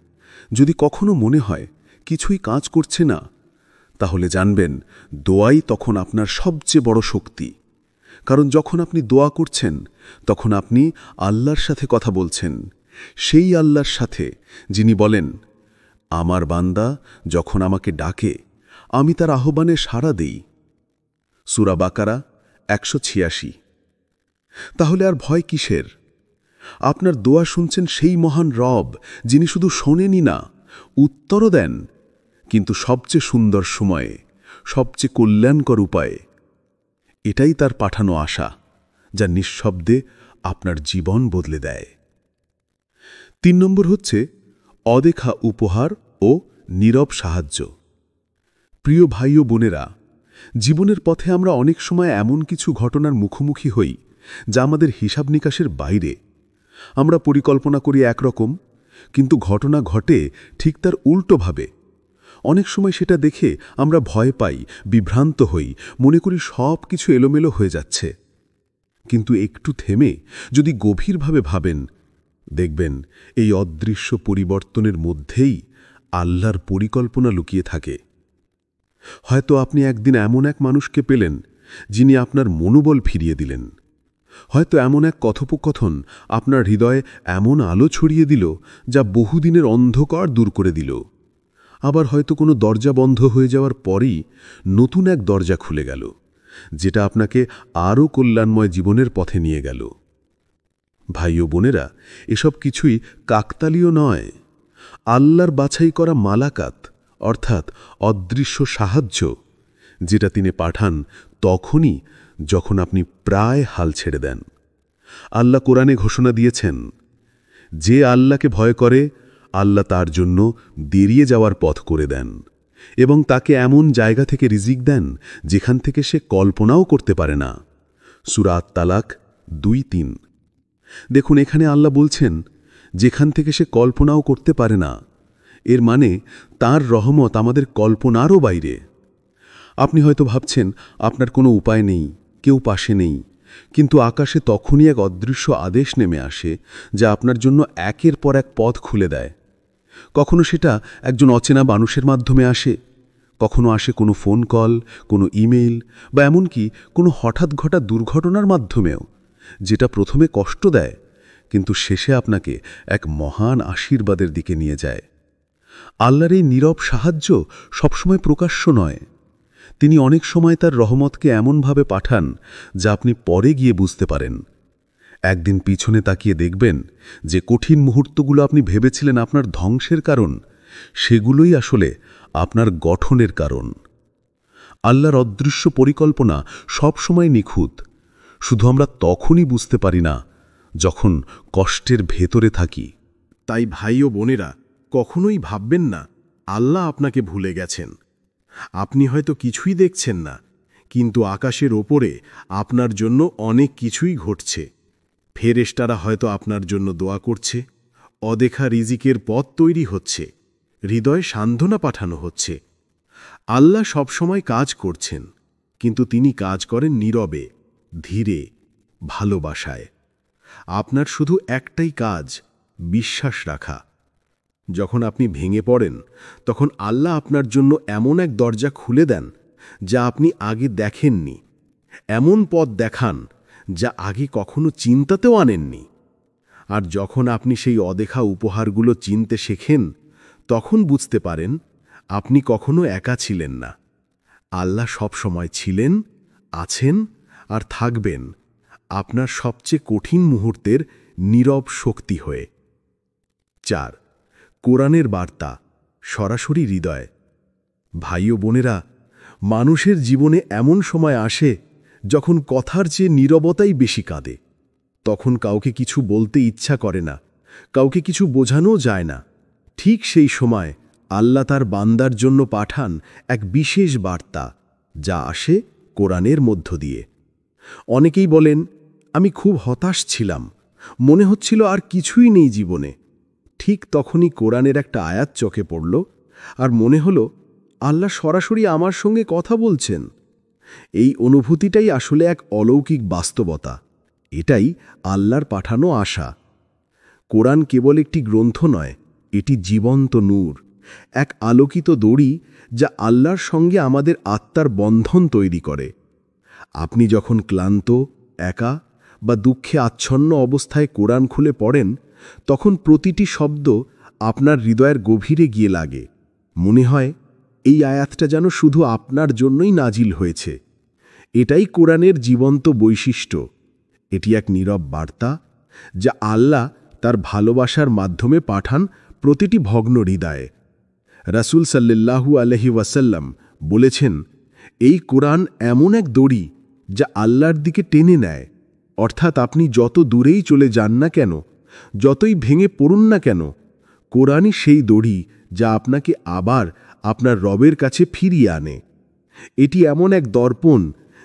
যদি কখনো মনে হয় কিছুই কাজ করছে না, তাহলে জানবেন দোয়াই তখন আপনার সবচেয়ে বড় শক্তি। কারণ যখন আপনি দোয়া করছেন, তখন আপনি আল্লাহর সাথে কথা বলছেন, সেই আল্লাহর সাথে যিনি বলেন, আমার বান্দা যখন আমাকে ডাকে আমি তার আহ্বানে সাড়া দেই। সূরা বাকারা 186। তাহলে আর ভয় কিসের? আপনার দোয়া শুনছেন সেই মহান রব, যিনি শুধু শোনেনই না, উত্তরও দেন, কিন্তু সবচেয়ে সুন্দর সময়ে, সবচেয়ে কল্যাণকর উপায়ে। এটাই তার পাঠানো আশা, যা নিঃশব্দে আপনার জীবন বদলে দেয়। 3 নম্বর হচ্ছে অদেখা উপহার ও নীরব সাহায্য। প্রিয় ভাই ও বোনেরা, জীবনের পথে আমরা অনেক সময় এমন কিছু ঘটনার মুখোমুখি হই যা আমাদের হিসাব নিকাশের বাইরে। আমরা পরিকল্পনা করি একরকম, কিন্তু ঘটনা ঘটে ঠিক তার উল্টোভাবে। অনেক সময় সেটা দেখে আমরা ভয় পাই, বিভ্রান্ত হই, মনে করি সব কিছু এলোমেলো হয়ে যাচ্ছে। কিন্তু একটু থেমে যদি গভীরভাবে ভাবেন, দেখবেন এই অদৃশ্য পরিবর্তনের মধ্যেই আল্লাহর পরিকল্পনা লুকিয়ে থাকে। হয়তো আপনি একদিন এমন এক মানুষকে পেলেন যিনি আপনার মনোবল ফিরিয়ে দিলেন। হয়তো এমন এক কথোপকথন আপনার হৃদয়ে এমন আলো ছড়িয়ে দিল যা বহুদিনের অন্ধকার দূর করে দিল। আবার হয়তো কোনো দরজা বন্ধ হয়ে যাওয়ার পরেই নতুন এক দরজা খুলে গেল, যেটা আপনাকে আরও কল্যাণময় জীবনের পথে নিয়ে গেল। ভাই ও বোনেরা, এসব কিছুই কাকতালীয় নয়। আল্লাহর বাছাই করা মালাকাত, অর্থাৎ অদৃশ্য সাহায্য, যেটা তিনি পাঠান তখনই যখন আপনি প্রায় হাল ছেড়ে দেন। আল্লাহ কোরআনে ঘোষণা দিয়েছেন, যে আল্লাহকে ভয় করে আল্লাহ তার জন্য দেরিয়ে যাওয়ার পথ করে দেন এবং তাকে এমন জায়গা থেকে রিজিক দেন যেখান থেকে সে কল্পনাও করতে পারে না। সূরা আত-তালাক 2:3। দেখুন, এখানে আল্লাহ বলছেন যেখান থেকে সে কল্পনাও করতে পারে না। এর মানে তার রহমত আমাদের কল্পনারও বাইরে। আপনি হয়তো ভাবছেন আপনার কোনো উপায় নেই, কেউ পাশে নেই, কিন্তু আকাশে তখনই এক অদৃশ্য আদেশ নেমে আসে যা আপনার জন্য একের পর এক পথ খুলে দেয়। কখনো সেটা একজন অচেনা মানুষের মাধ্যমে আসে, কখনো আসে কোনো ফোন কল, কোনো ইমেইল, বা এমনকি কোনো হঠাৎ ঘটা দুর্ঘটনার মাধ্যমেও, যেটা প্রথমে কষ্ট দেয় কিন্তু শেষে আপনাকে এক মহান আশীর্বাদের দিকে নিয়ে যায়। আল্লাহর এই নীরব সাহায্য সবসময় প্রকাশ্য নয়। তিনি অনেক সময় তার রহমতকে এমনভাবে পাঠান যা আপনি পরে গিয়ে বুঝতে পারেন। একদিন পিছনে তাকিয়ে দেখবেন যে কঠিন মুহূর্তগুলো আপনি ভেবেছিলেন আপনার ধ্বংসের কারণ, সেগুলোই আসলে আপনার গঠনের কারণ। আল্লাহর অদৃশ্য পরিকল্পনা সবসময় নিখুঁত, শুধু আমরা তখনই বুঝতে পারি না যখন কষ্টের ভেতরে থাকি। তাই ভাই ও বোনেরা, কখনোই ভাববেন না আল্লাহ আপনাকে ভুলে গেছেন। আপনি হয়তো কিছুই দেখছেন না, কিন্তু আকাশের ওপরে আপনার জন্য অনেক কিছুই ঘটছে। ফেরেশতারা হয়তো আপনার জন্য দোয়া করছে, অদেখা রিজিকের পথ তৈরি হচ্ছে, হৃদয়ে সান্ত্বনা পাঠানো হচ্ছে। আল্লাহ সবসময় কাজ করছেন, কিন্তু তিনি কাজ করেন নীরবে, ধীরে, ভালোবাসায়। আপনার শুধু একটাই কাজ, বিশ্বাস রাখা। যখন আপনি ভেঙে পড়েন, তখন আল্লাহ আপনার জন্য এমন এক দরজা খুলে দেন যা আপনি আগে দেখেননি, এমন পথ দেখান যা আগে কখনো চিন্তাতেও আনেননি। আর যখন আপনি সেই অদেখা উপহারগুলো চিনতে শেখেন, তখন বুঝতে পারেন আপনি কখনো একা ছিলেন না। আল্লাহ সবসময় ছিলেন, আছেন আর থাকবেন আপনার সবচেয়ে কঠিন মুহূর্তের নীরব শক্তি হয়ে। 4. কোরআনের বার্তা সরাসরি হৃদয়। ভাই ও বোনেরা, মানুষের জীবনে এমন সময় আসে যখন কথার চেয়ে নীরবতাই বেশি কাঁদে। তখন কাউকে কিছু বলতে ইচ্ছা করে না, কাউকে কিছু বোঝানোও যায় না। ঠিক সেই সময় আল্লাহ তার বান্দার জন্য পাঠান এক বিশেষ বার্তা, যা আসে কোরআনের মধ্য দিয়ে। অনেকেই বলেন, আমি খুব হতাশ ছিলাম, মনে হচ্ছিল আর কিছুই নেই জীবনে। ঠিক তখনই কোরআনের একটা আয়াত চোখে পড়ল, আর মনে হলো আল্লাহ সরাসরি আমার সঙ্গে কথা বলছেন। এই অনুভূতিটাই আসলে এক অলৌকিক বাস্তবতা। এটাই আল্লাহর পাঠানো আশা। কোরআন কেবল একটি গ্রন্থ নয়, এটি জীবন্ত নূর, এক আলোকিত দড়ি যা আল্লাহর সঙ্গে আমাদের আত্মার বন্ধন তৈরি করে। আপনি যখন ক্লান্ত, একা বা দুঃখে আচ্ছন্ন অবস্থায় কোরআন খুলে পড়েন, তখন প্রতিটি শব্দ আপনার হৃদয়ের গভীরে গিয়ে লাগে। মনে হয় এই আয়াতটা যেন শুধু আপনার জন্যই নাজিল হয়েছে। এটাই কোরআনের জীবন্ত বৈশিষ্ট্য। এটি এক নীরব বার্তা, যা আল্লাহ তার ভালোবাসার মাধ্যমে পাঠান প্রতিটি ভগ্ন হৃদয়ে। রাসূল সাল্লাল্লাহু আলাইহি ওয়াসাল্লাম বলেছেন, এই কোরআন এমন এক দড়ি যা আল্লাহর দিকে টেনে নেয়। অর্থাৎ আপনি যত দূরেই চলে যান না কেন, যতই ভেঙে পড়ুন না কেন, কোরআনই সেই দড়ি যা আপনাকে আবার আপনার রবের কাছে ফিরিয়ে আনে। এটি এমন এক দর্পণ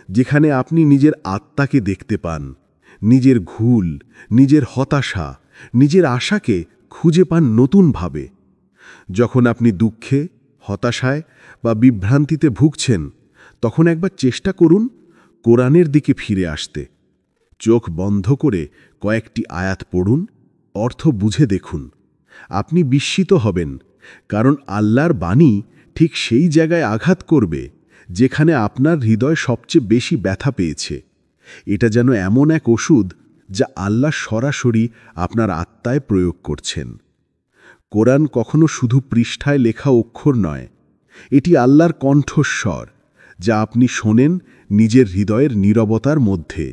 যেখানে আপনি নিজের আত্মাকে দেখতে পান, নিজের ভুল, নিজের হতাশা, নিজের আশাকে খুঁজে পান নতুনভাবে। যখন আপনি দুঃখে, হতাশায় বা বিভ্রান্তিতে ভুগছেন, তখন একবার চেষ্টা করুন কোরআনের দিকে ফিরে আসতে। চোখ বন্ধ করে কয়েকটি আয়াত পড়ুন, অর্থ বুঝে দেখুন। আপনি বিস্মিত হবেন, কারণ আল্লাহর বাণী ঠিক সেই জায়গায় আঘাত করবে যেখানে আপনার হৃদয় সবচেয়ে বেশি ব্যথা পেয়েছে। এটা যেন এমন এক ওষুধ যা আল্লাহ সরাসরি আপনার আত্মায় প্রয়োগ করছেন। কোরআন কখনো শুধু পৃষ্ঠায় লেখা অক্ষর নয়, এটি আল্লাহর কণ্ঠস্বর, যা আপনি শোনেন নিজের হৃদয়ের নীরবতার মধ্যে।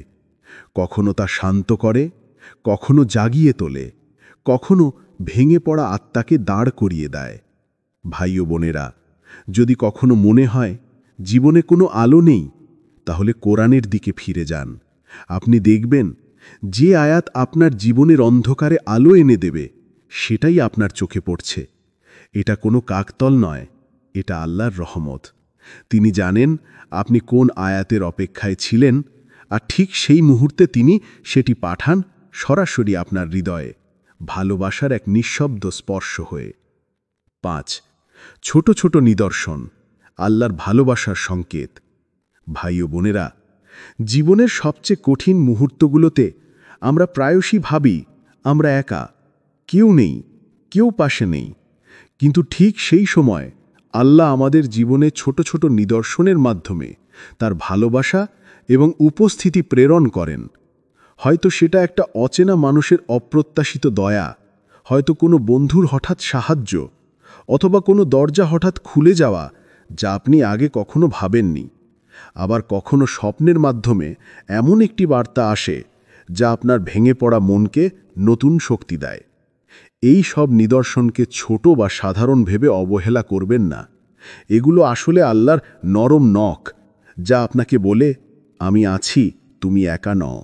কখনো তা শান্ত করে, কখনো জাগিয়ে তোলে, কখনো ভেঙে পড়া আত্মাকে দাঁড় করিয়ে দেয়। ভাই ও বোনেরা, যদি কখনো মনে হয় জীবনে কোনো আলো নেই, তাহলে কোরআনের দিকে ফিরে যান। আপনি দেখবেন যে আয়াত আপনার জীবনের অন্ধকারে আলো এনে দেবে, সেটাই আপনার চোখে পড়ছে। এটা কোনো কাকতল নয়, এটা আল্লাহর রহমত। তিনি জানেন আপনি কোন আয়াতের অপেক্ষায় ছিলেন, আর ঠিক সেই মুহূর্তে তিনি সেটি পাঠান সরাসরি আপনার হৃদয়ে, ভালোবাসার এক নিঃশব্দ স্পর্শ হয়ে। 5. ছোট ছোট নিদর্শন, আল্লাহর ভালোবাসার সংকেত। ভাই ও বোনেরা, জীবনের সবচেয়ে কঠিন মুহূর্তগুলোতে আমরা প্রায়শই ভাবি আমরা একা, কেউ নেই, কেউ পাশে নেই। কিন্তু ঠিক সেই সময় আল্লাহ আমাদের জীবনে ছোট ছোট নিদর্শনের মাধ্যমে তার ভালোবাসা এবং উপস্থিতি প্রেরণ করেন। হয়তো সেটা একটা অচেনা মানুষের অপ্রত্যাশিত দয়া, হয়তো কোনো বন্ধুর হঠাৎ সাহায্য, অথবা কোনো দরজা হঠাৎ খুলে যাওয়া যা আপনি আগে কখনো ভাবেননি। আবার কখনো স্বপ্নের মাধ্যমে এমন একটি বার্তা আসে যা আপনার ভেঙে পড়া মনকে নতুন শক্তি দেয়। এই সব নিদর্শনকে ছোট বা সাধারণ ভেবে অবহেলা করবেন না। এগুলো আসলে আল্লাহর নরম নখ, যা আপনাকে বলে, আমি আছি, তুমি একা নও।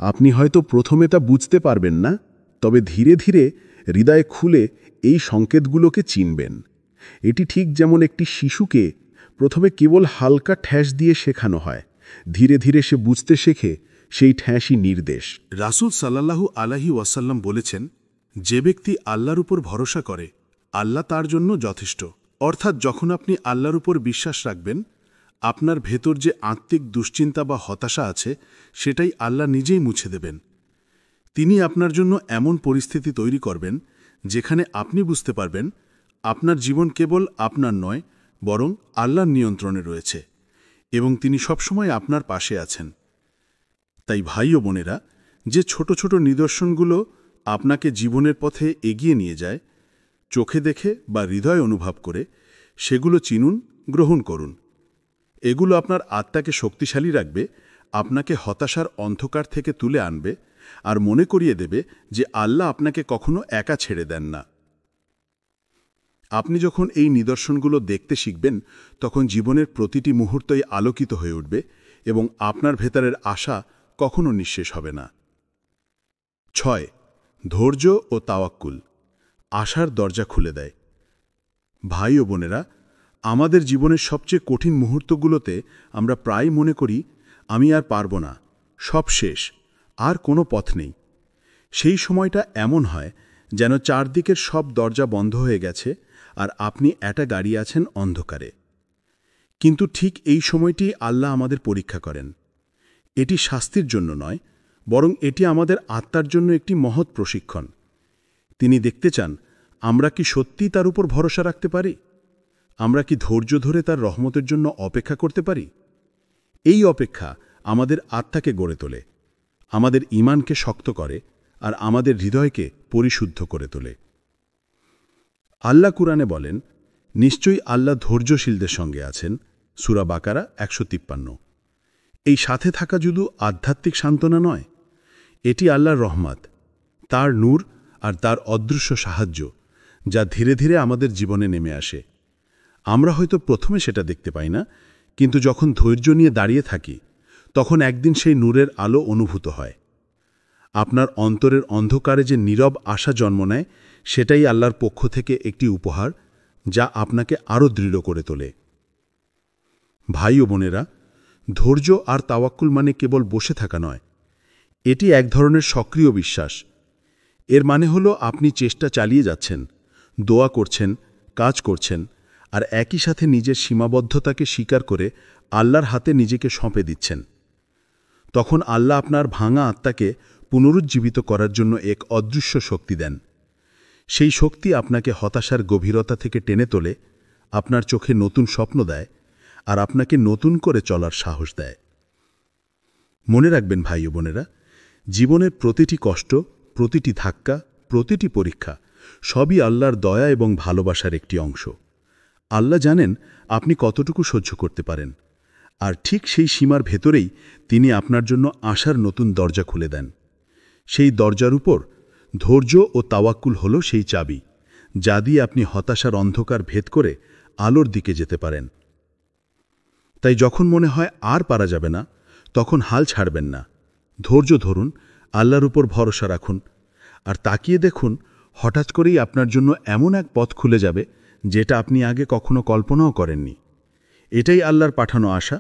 আপনি হয়তো প্রথমে তা বুঝতে পারবেন না, তবে ধীরে ধীরে হৃদয় খুলে এই সংকেতগুলোকে চিনবেন। এটি ঠিক যেমন একটি শিশুকে প্রথমে কেবল হালকা ঠ্যাস দিয়ে শেখানো হয়, ধীরে ধীরে সে বুঝতে শেখে সেই ঠ্যাসই নির্দেশ। রাসূল সাল্লাল্লাহু আলাইহি ওয়াসাল্লাম বলেছেন, যে ব্যক্তি আল্লাহর উপর ভরসা করে, আল্লাহ তার জন্য যথেষ্ট। অর্থাৎ যখন আপনি আল্লাহর উপর বিশ্বাস রাখবেন, আপনার ভেতর যে আত্মিক দুশ্চিন্তা বা হতাশা আছে, সেটাই আল্লাহ নিজেই মুছে দেবেন। তিনি আপনার জন্য এমন পরিস্থিতি তৈরি করবেন যেখানে আপনি বুঝতে পারবেন আপনার জীবন কেবল আপনার নয়, বরং আল্লাহর নিয়ন্ত্রণে রয়েছে এবং তিনি সবসময় আপনার পাশে আছেন। তাই ভাই ও বোনেরা, যে ছোট ছোট নিদর্শনগুলো আপনাকে জীবনের পথে এগিয়ে নিয়ে যায়, চোখে দেখে বা হৃদয় অনুভব করে, সেগুলো চিনুন, গ্রহণ করুন। এগুলো আপনার আত্মাকে শক্তিশালী রাখবে, আপনাকে হতাশার অন্ধকার থেকে তুলে আনবে, আর মনে করিয়ে দেবে যে আল্লাহ আপনাকে কখনো একা ছেড়ে দেন না। আপনি যখন এই নিদর্শনগুলো দেখতে শিখবেন, তখন জীবনের প্রতিটি মুহূর্তই আলোকিত হয়ে উঠবে এবং আপনার ভেতরের আশা কখনো নিঃশেষ হবে না। 6. ধৈর্য ও তাওয়াক্কুল, আশার দরজা খুলে দেয়। ভাই ও বোনেরা, আমাদের জীবনের সবচেয়ে কঠিন মুহূর্তগুলোতে আমরা প্রায় মনে করি, আমি আর পারব না, সব শেষ, আর কোনো পথ নেই। সেই সময়টা এমন হয় যেন চারদিকের সব দরজা বন্ধ হয়ে গেছে আর আপনি একা দাঁড়িয়ে আছেন অন্ধকারে। কিন্তু ঠিক এই সময়টি আল্লাহ আমাদের পরীক্ষা করেন। এটি শাস্তির জন্য নয়, বরং এটি আমাদের আত্মার জন্য একটি মহৎ প্রশিক্ষণ। তিনি দেখতে চান আমরা কি সত্যিই তার উপর ভরসা রাখতে পারি, আমরা কি ধৈর্য ধরে তার রহমতের জন্য অপেক্ষা করতে পারি। এই অপেক্ষা আমাদের আত্মাকে গড়ে তোলে, আমাদের ঈমানকে শক্ত করে আর আমাদের হৃদয়কে পরিশুদ্ধ করে তোলে। আল্লাহ কুরআনে বলেন, নিশ্চয়ই আল্লাহ ধৈর্যশীলদের সঙ্গে আছেন। সূরা বাকারা 153। এই সাথে থাকা শুধু আধ্যাত্মিক সান্ত্বনা নয়, এটি আল্লাহর রহমত, তার নূর আর তার অদৃশ্য সাহায্য, যা ধীরে ধীরে আমাদের জীবনে নেমে আসে। আমরা হয়তো প্রথমে সেটা দেখতে পাই না, কিন্তু যখন ধৈর্য নিয়ে দাঁড়িয়ে থাকি, তখন একদিন সেই নূরের আলো অনুভূত হয়। আপনার অন্তরের অন্ধকারে যে নীরব আশা জন্ম নেয়, সেটাই আল্লাহর পক্ষ থেকে একটি উপহার, যা আপনাকে আরও দৃঢ় করে তোলে। ভাই ও বোনেরা, ধৈর্য আর তাওয়াক্কুল মানে কেবল বসে থাকা নয়, এটি এক ধরনের সক্রিয় বিশ্বাস। এর মানে হলো আপনি চেষ্টা চালিয়ে যাচ্ছেন, দোয়া করছেন, কাজ করছেন, আর একই সাথে নিজের সীমাবদ্ধতাকে স্বীকার করে আল্লাহর হাতে নিজেকে সঁপে দিচ্ছেন। তখন আল্লাহ আপনার ভাঙা আত্মাকে পুনরুজ্জীবিত করার জন্য এক অদৃশ্য শক্তি দেন। সেই শক্তি আপনাকে হতাশার গভীরতা থেকে টেনে তোলে, আপনার চোখে নতুন স্বপ্ন দেয় আর আপনাকে নতুন করে চলার সাহস দেয়। মনে রাখবেন ভাই ও বোনেরা, জীবনের প্রতিটি কষ্ট, প্রতিটি ধাক্কা, প্রতিটি পরীক্ষা সবই আল্লাহর দয়া এবং ভালোবাসার একটি অংশ। আল্লাহ জানেন আপনি কতটুকু সহ্য করতে পারেন, আর ঠিক সেই সীমার ভেতরেই তিনি আপনার জন্য আশার নতুন দরজা খুলে দেন। সেই দরজার উপর ধৈর্য ও তাওয়াক্কুল হল সেই চাবি, যা দিয়ে আপনি হতাশার অন্ধকার ভেদ করে আলোর দিকে যেতে পারেন। তাই যখন মনে হয় আর পারা যাবে না, তখন হাল ছাড়বেন না। ধৈর্য ধরুন, আল্লাহর উপর ভরসা রাখুন, আর তাকিয়ে দেখুন হঠাৎ করেই আপনার জন্য এমন এক পথ খুলে যাবে যেটা আপনি আগে কখনো কল্পনাও করেননি। এটাই আল্লাহর পাঠানো আশা,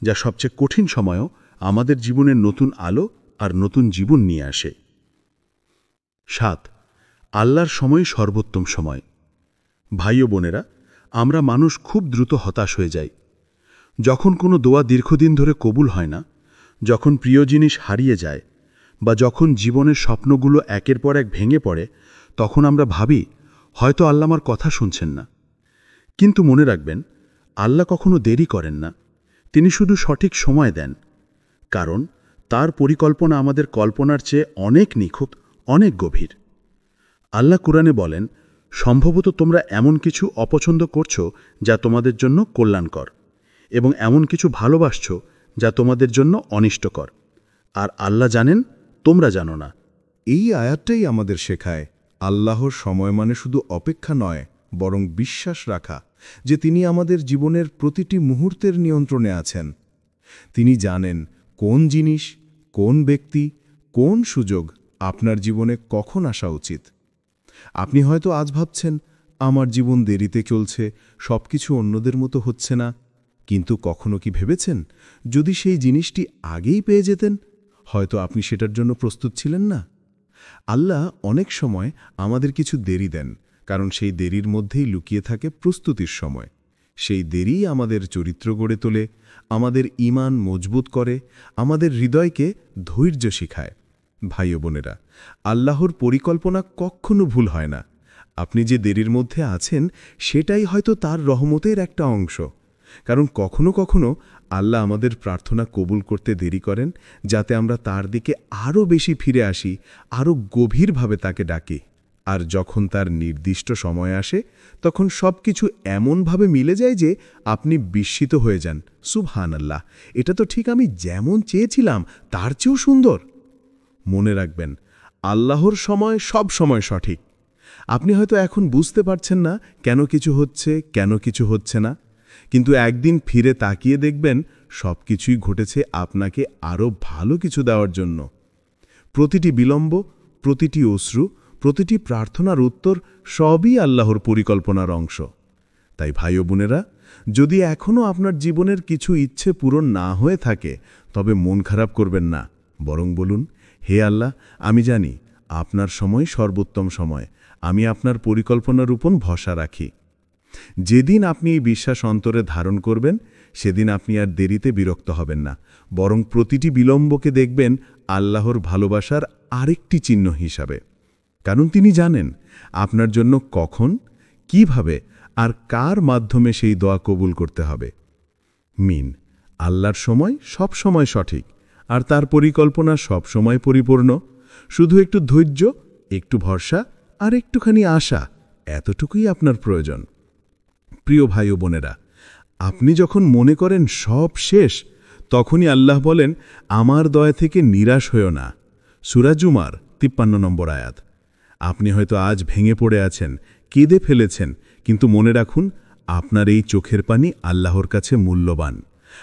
যা সবচেয়ে কঠিন সময়েও আমাদের জীবনের নতুন আলো আর নতুন জীবন নিয়ে আসে। 7. আল্লাহর সময় সর্বোত্তম সময়। ভাই ও বোনেরা, আমরা মানুষ খুব দ্রুত হতাশ হয়ে যাই। যখন কোনো দোয়া দীর্ঘদিন ধরে কবুল হয় না, যখন প্রিয় জিনিস হারিয়ে যায়, বা যখন জীবনের স্বপ্নগুলো একের পর এক ভেঙে পড়ে, তখন আমরা ভাবি হয়তো আল্লাহ আমার কথা শুনছেন না। কিন্তু মনে রাখবেন, আল্লাহ কখনো দেরি করেন না, তিনি শুধু সঠিক সময় দেন। কারণ তার পরিকল্পনা আমাদের কল্পনার চেয়ে অনেক নিখুঁত, অনেক গভীর। আল্লাহ কুরআনে বলেন, সম্ভবত তোমরা এমন কিছু অপছন্দ করছো যা তোমাদের জন্য কল্যাণকর, এবং এমন কিছু ভালোবাসছো যা তোমাদের জন্য অনিষ্টকর, আর আল্লাহ জানেন তোমরা জানো না। এই আয়াতটাই আমাদের শেখায় আল্লাহর সময় মানে শুধু অপেক্ষা নয়, বরং বিশ্বাস রাখা যে তিনি আমাদের জীবনের প্রতিটি মুহূর্তের নিয়ন্ত্রণে আছেন। তিনি জানেন কোন জিনিস, কোন ব্যক্তি, কোন সুযোগ আপনার জীবনে কখন আসা উচিত। আপনি হয়তো আজ ভাবছেন, আমার জীবন দেরিতে চলছে, সবকিছু অন্যদের মতো হচ্ছে না। কিন্তু কখনো কি ভেবেছেন, যদি সেই জিনিসটি আগেই পেয়ে যেতেন, হয়তো আপনি সেটার জন্য প্রস্তুত ছিলেন না। আল্লাহ অনেক সময় আমাদের কিছু দেরি দেন, কারণ সেই দেরির মধ্যেই লুকিয়ে থাকে প্রস্তুতির সময়। সেই দেরিই আমাদের চরিত্র গড়ে তোলে, আমাদের ঈমান মজবুত করে, আমাদের হৃদয়কে ধৈর্য শিখায়। ভাই ও বোনেরা, আল্লাহর পরিকল্পনা কখনো ভুল হয় না। আপনি যে দেরির মধ্যে আছেন, সেটাই হয়তো তার রহমতের একটা অংশ। কারণ কখনো কখনো আল্লাহ আমাদের প্রার্থনা কবুল করতে দেরি করেন, যাতে আমরা তার দিকে আরও বেশি ফিরে আসি, আরও গভীরভাবে তাকে ডাকি। আর যখন তার নির্দিষ্ট সময় আসে, তখন সব কিছু এমনভাবে মিলে যায় যে আপনি বিস্মিত হয়ে যান, সুবহানাল্লাহ, এটা তো ঠিক আমি যেমন চেয়েছিলাম তার চেয়েও সুন্দর। মনে রাখবেন, আল্লাহর সময় সব সময় সঠিক। আপনি হয়তো এখন বুঝতে পারছেন না কেন কিছু হচ্ছে, কেন কিছু হচ্ছে না, কিন্তু একদিন ফিরে তাকিয়ে দেখবেন সব কিছুই ঘটেছে আপনাকে আরও ভালো কিছু দেওয়ার জন্য। প্রতিটি বিলম্ব, প্রতিটি অশ্রু, প্রতিটি প্রার্থনার উত্তর সবই আল্লাহর পরিকল্পনার অংশ। তাই ভাই ও বোনেরা, যদি এখনও আপনার জীবনের কিছু ইচ্ছে পূরণ না হয়ে থাকে তবে মন খারাপ করবেন না, বরং বলুন, হে আল্লাহ, আমি জানি আপনার সময় সর্বোত্তম সময়, আমি আপনার পরিকল্পনার উপর ভরসা রাখি। যেদিন আপনি এই বিশ্বাস অন্তরে ধারণ করবেন সেদিন আপনি আর দেরিতে বিরক্ত হবেন না, বরং প্রতিটি বিলম্বকে দেখবেন আল্লাহর ভালোবাসার আরেকটি চিহ্ন হিসাবে। কারণ তিনি জানেন আপনার জন্য কখন, কিভাবে আর কার মাধ্যমে সেই দোয়া কবুল করতে হবে। মিন। আল্লাহর সময় সব সময় সঠিক, আর তার পরিকল্পনা সব সময় পরিপূর্ণ। শুধু একটু ধৈর্য, একটু ভরসা আর একটুখানি আশা, এতটুকুই আপনার প্রয়োজন। প্রিয় ভাই ও বোনেরা, আপনি যখন মনে করেন সব শেষ, তখনই আল্লাহ বলেন, আমার দয়া থেকে নিরাশ হয়েও না। সূরা জুমার ৫৩ নম্বর আয়াত। আপনি হয়তো আজ ভেঙে পড়ে আছেন, কেঁদে ফেলেছেন, কিন্তু মনে রাখুন, আপনার এই চোখের পানি আল্লাহর কাছে মূল্যবান।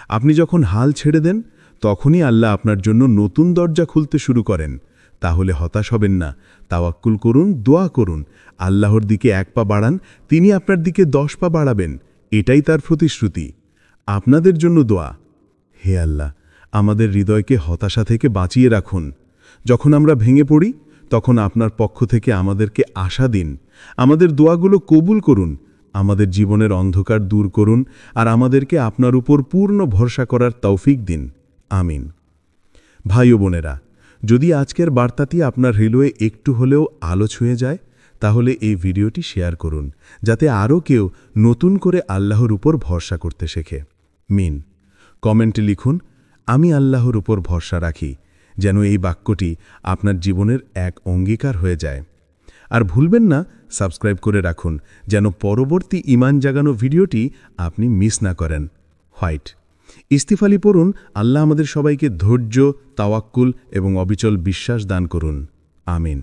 আপনি যখন হাল ছেড়ে দেন, তখনই আল্লাহ আপনার জন্য নতুন দরজা খুলতে শুরু করেন। তাহলে হতাশ হবেন না, তাওয়াক্কুল করুন, দোয়া করুন, আল্লাহর দিকে ১ পা বাড়ান, তিনি আপনার দিকে ১০ পা বাড়াবেন। এটাই তার প্রতিশ্রুতি। আপনাদের জন্য দোয়া। হে আল্লাহ, আমাদের হৃদয়কে হতাশা থেকে বাঁচিয়ে রাখুন। যখন আমরা ভেঙে পড়ি, তখন আপনার পক্ষ থেকে আমাদেরকে আশা দিন। আমাদের দোয়াগুলো কবুল করুন, আমাদের জীবনের অন্ধকার দূর করুন, আর আমাদেরকে আপনার উপর পূর্ণ ভরসা করার তৌফিক দিন। আমিন। ভাই ও বোনেরা, যদি আজকের বার্তাটি আপনার হৃদয়ে একটু হলেও আলো ছুঁয়ে যায়, তাহলে এই ভিডিওটি শেয়ার করুন, যাতে আরও কেউ নতুন করে আল্লাহর উপর ভরসা করতে শেখে। মিন। কমেন্টে লিখুন, আমি আল্লাহর উপর ভরসা রাখি, যেন এই বাক্যটি আপনার জীবনের এক অঙ্গীকার হয়ে যায়। আর ভুলবেন না সাবস্ক্রাইব করে রাখুন, যেন পরবর্তী ঈমান জাগানো ভিডিওটি আপনি মিস না করেন। হোয়াইট। ইস্তিফালি পড়ুন, আল্লাহ আমাদের সবাইকে ধৈর্য, তাওয়াক্কুল এবং অবিচল বিশ্বাস দান করুন। আমিন।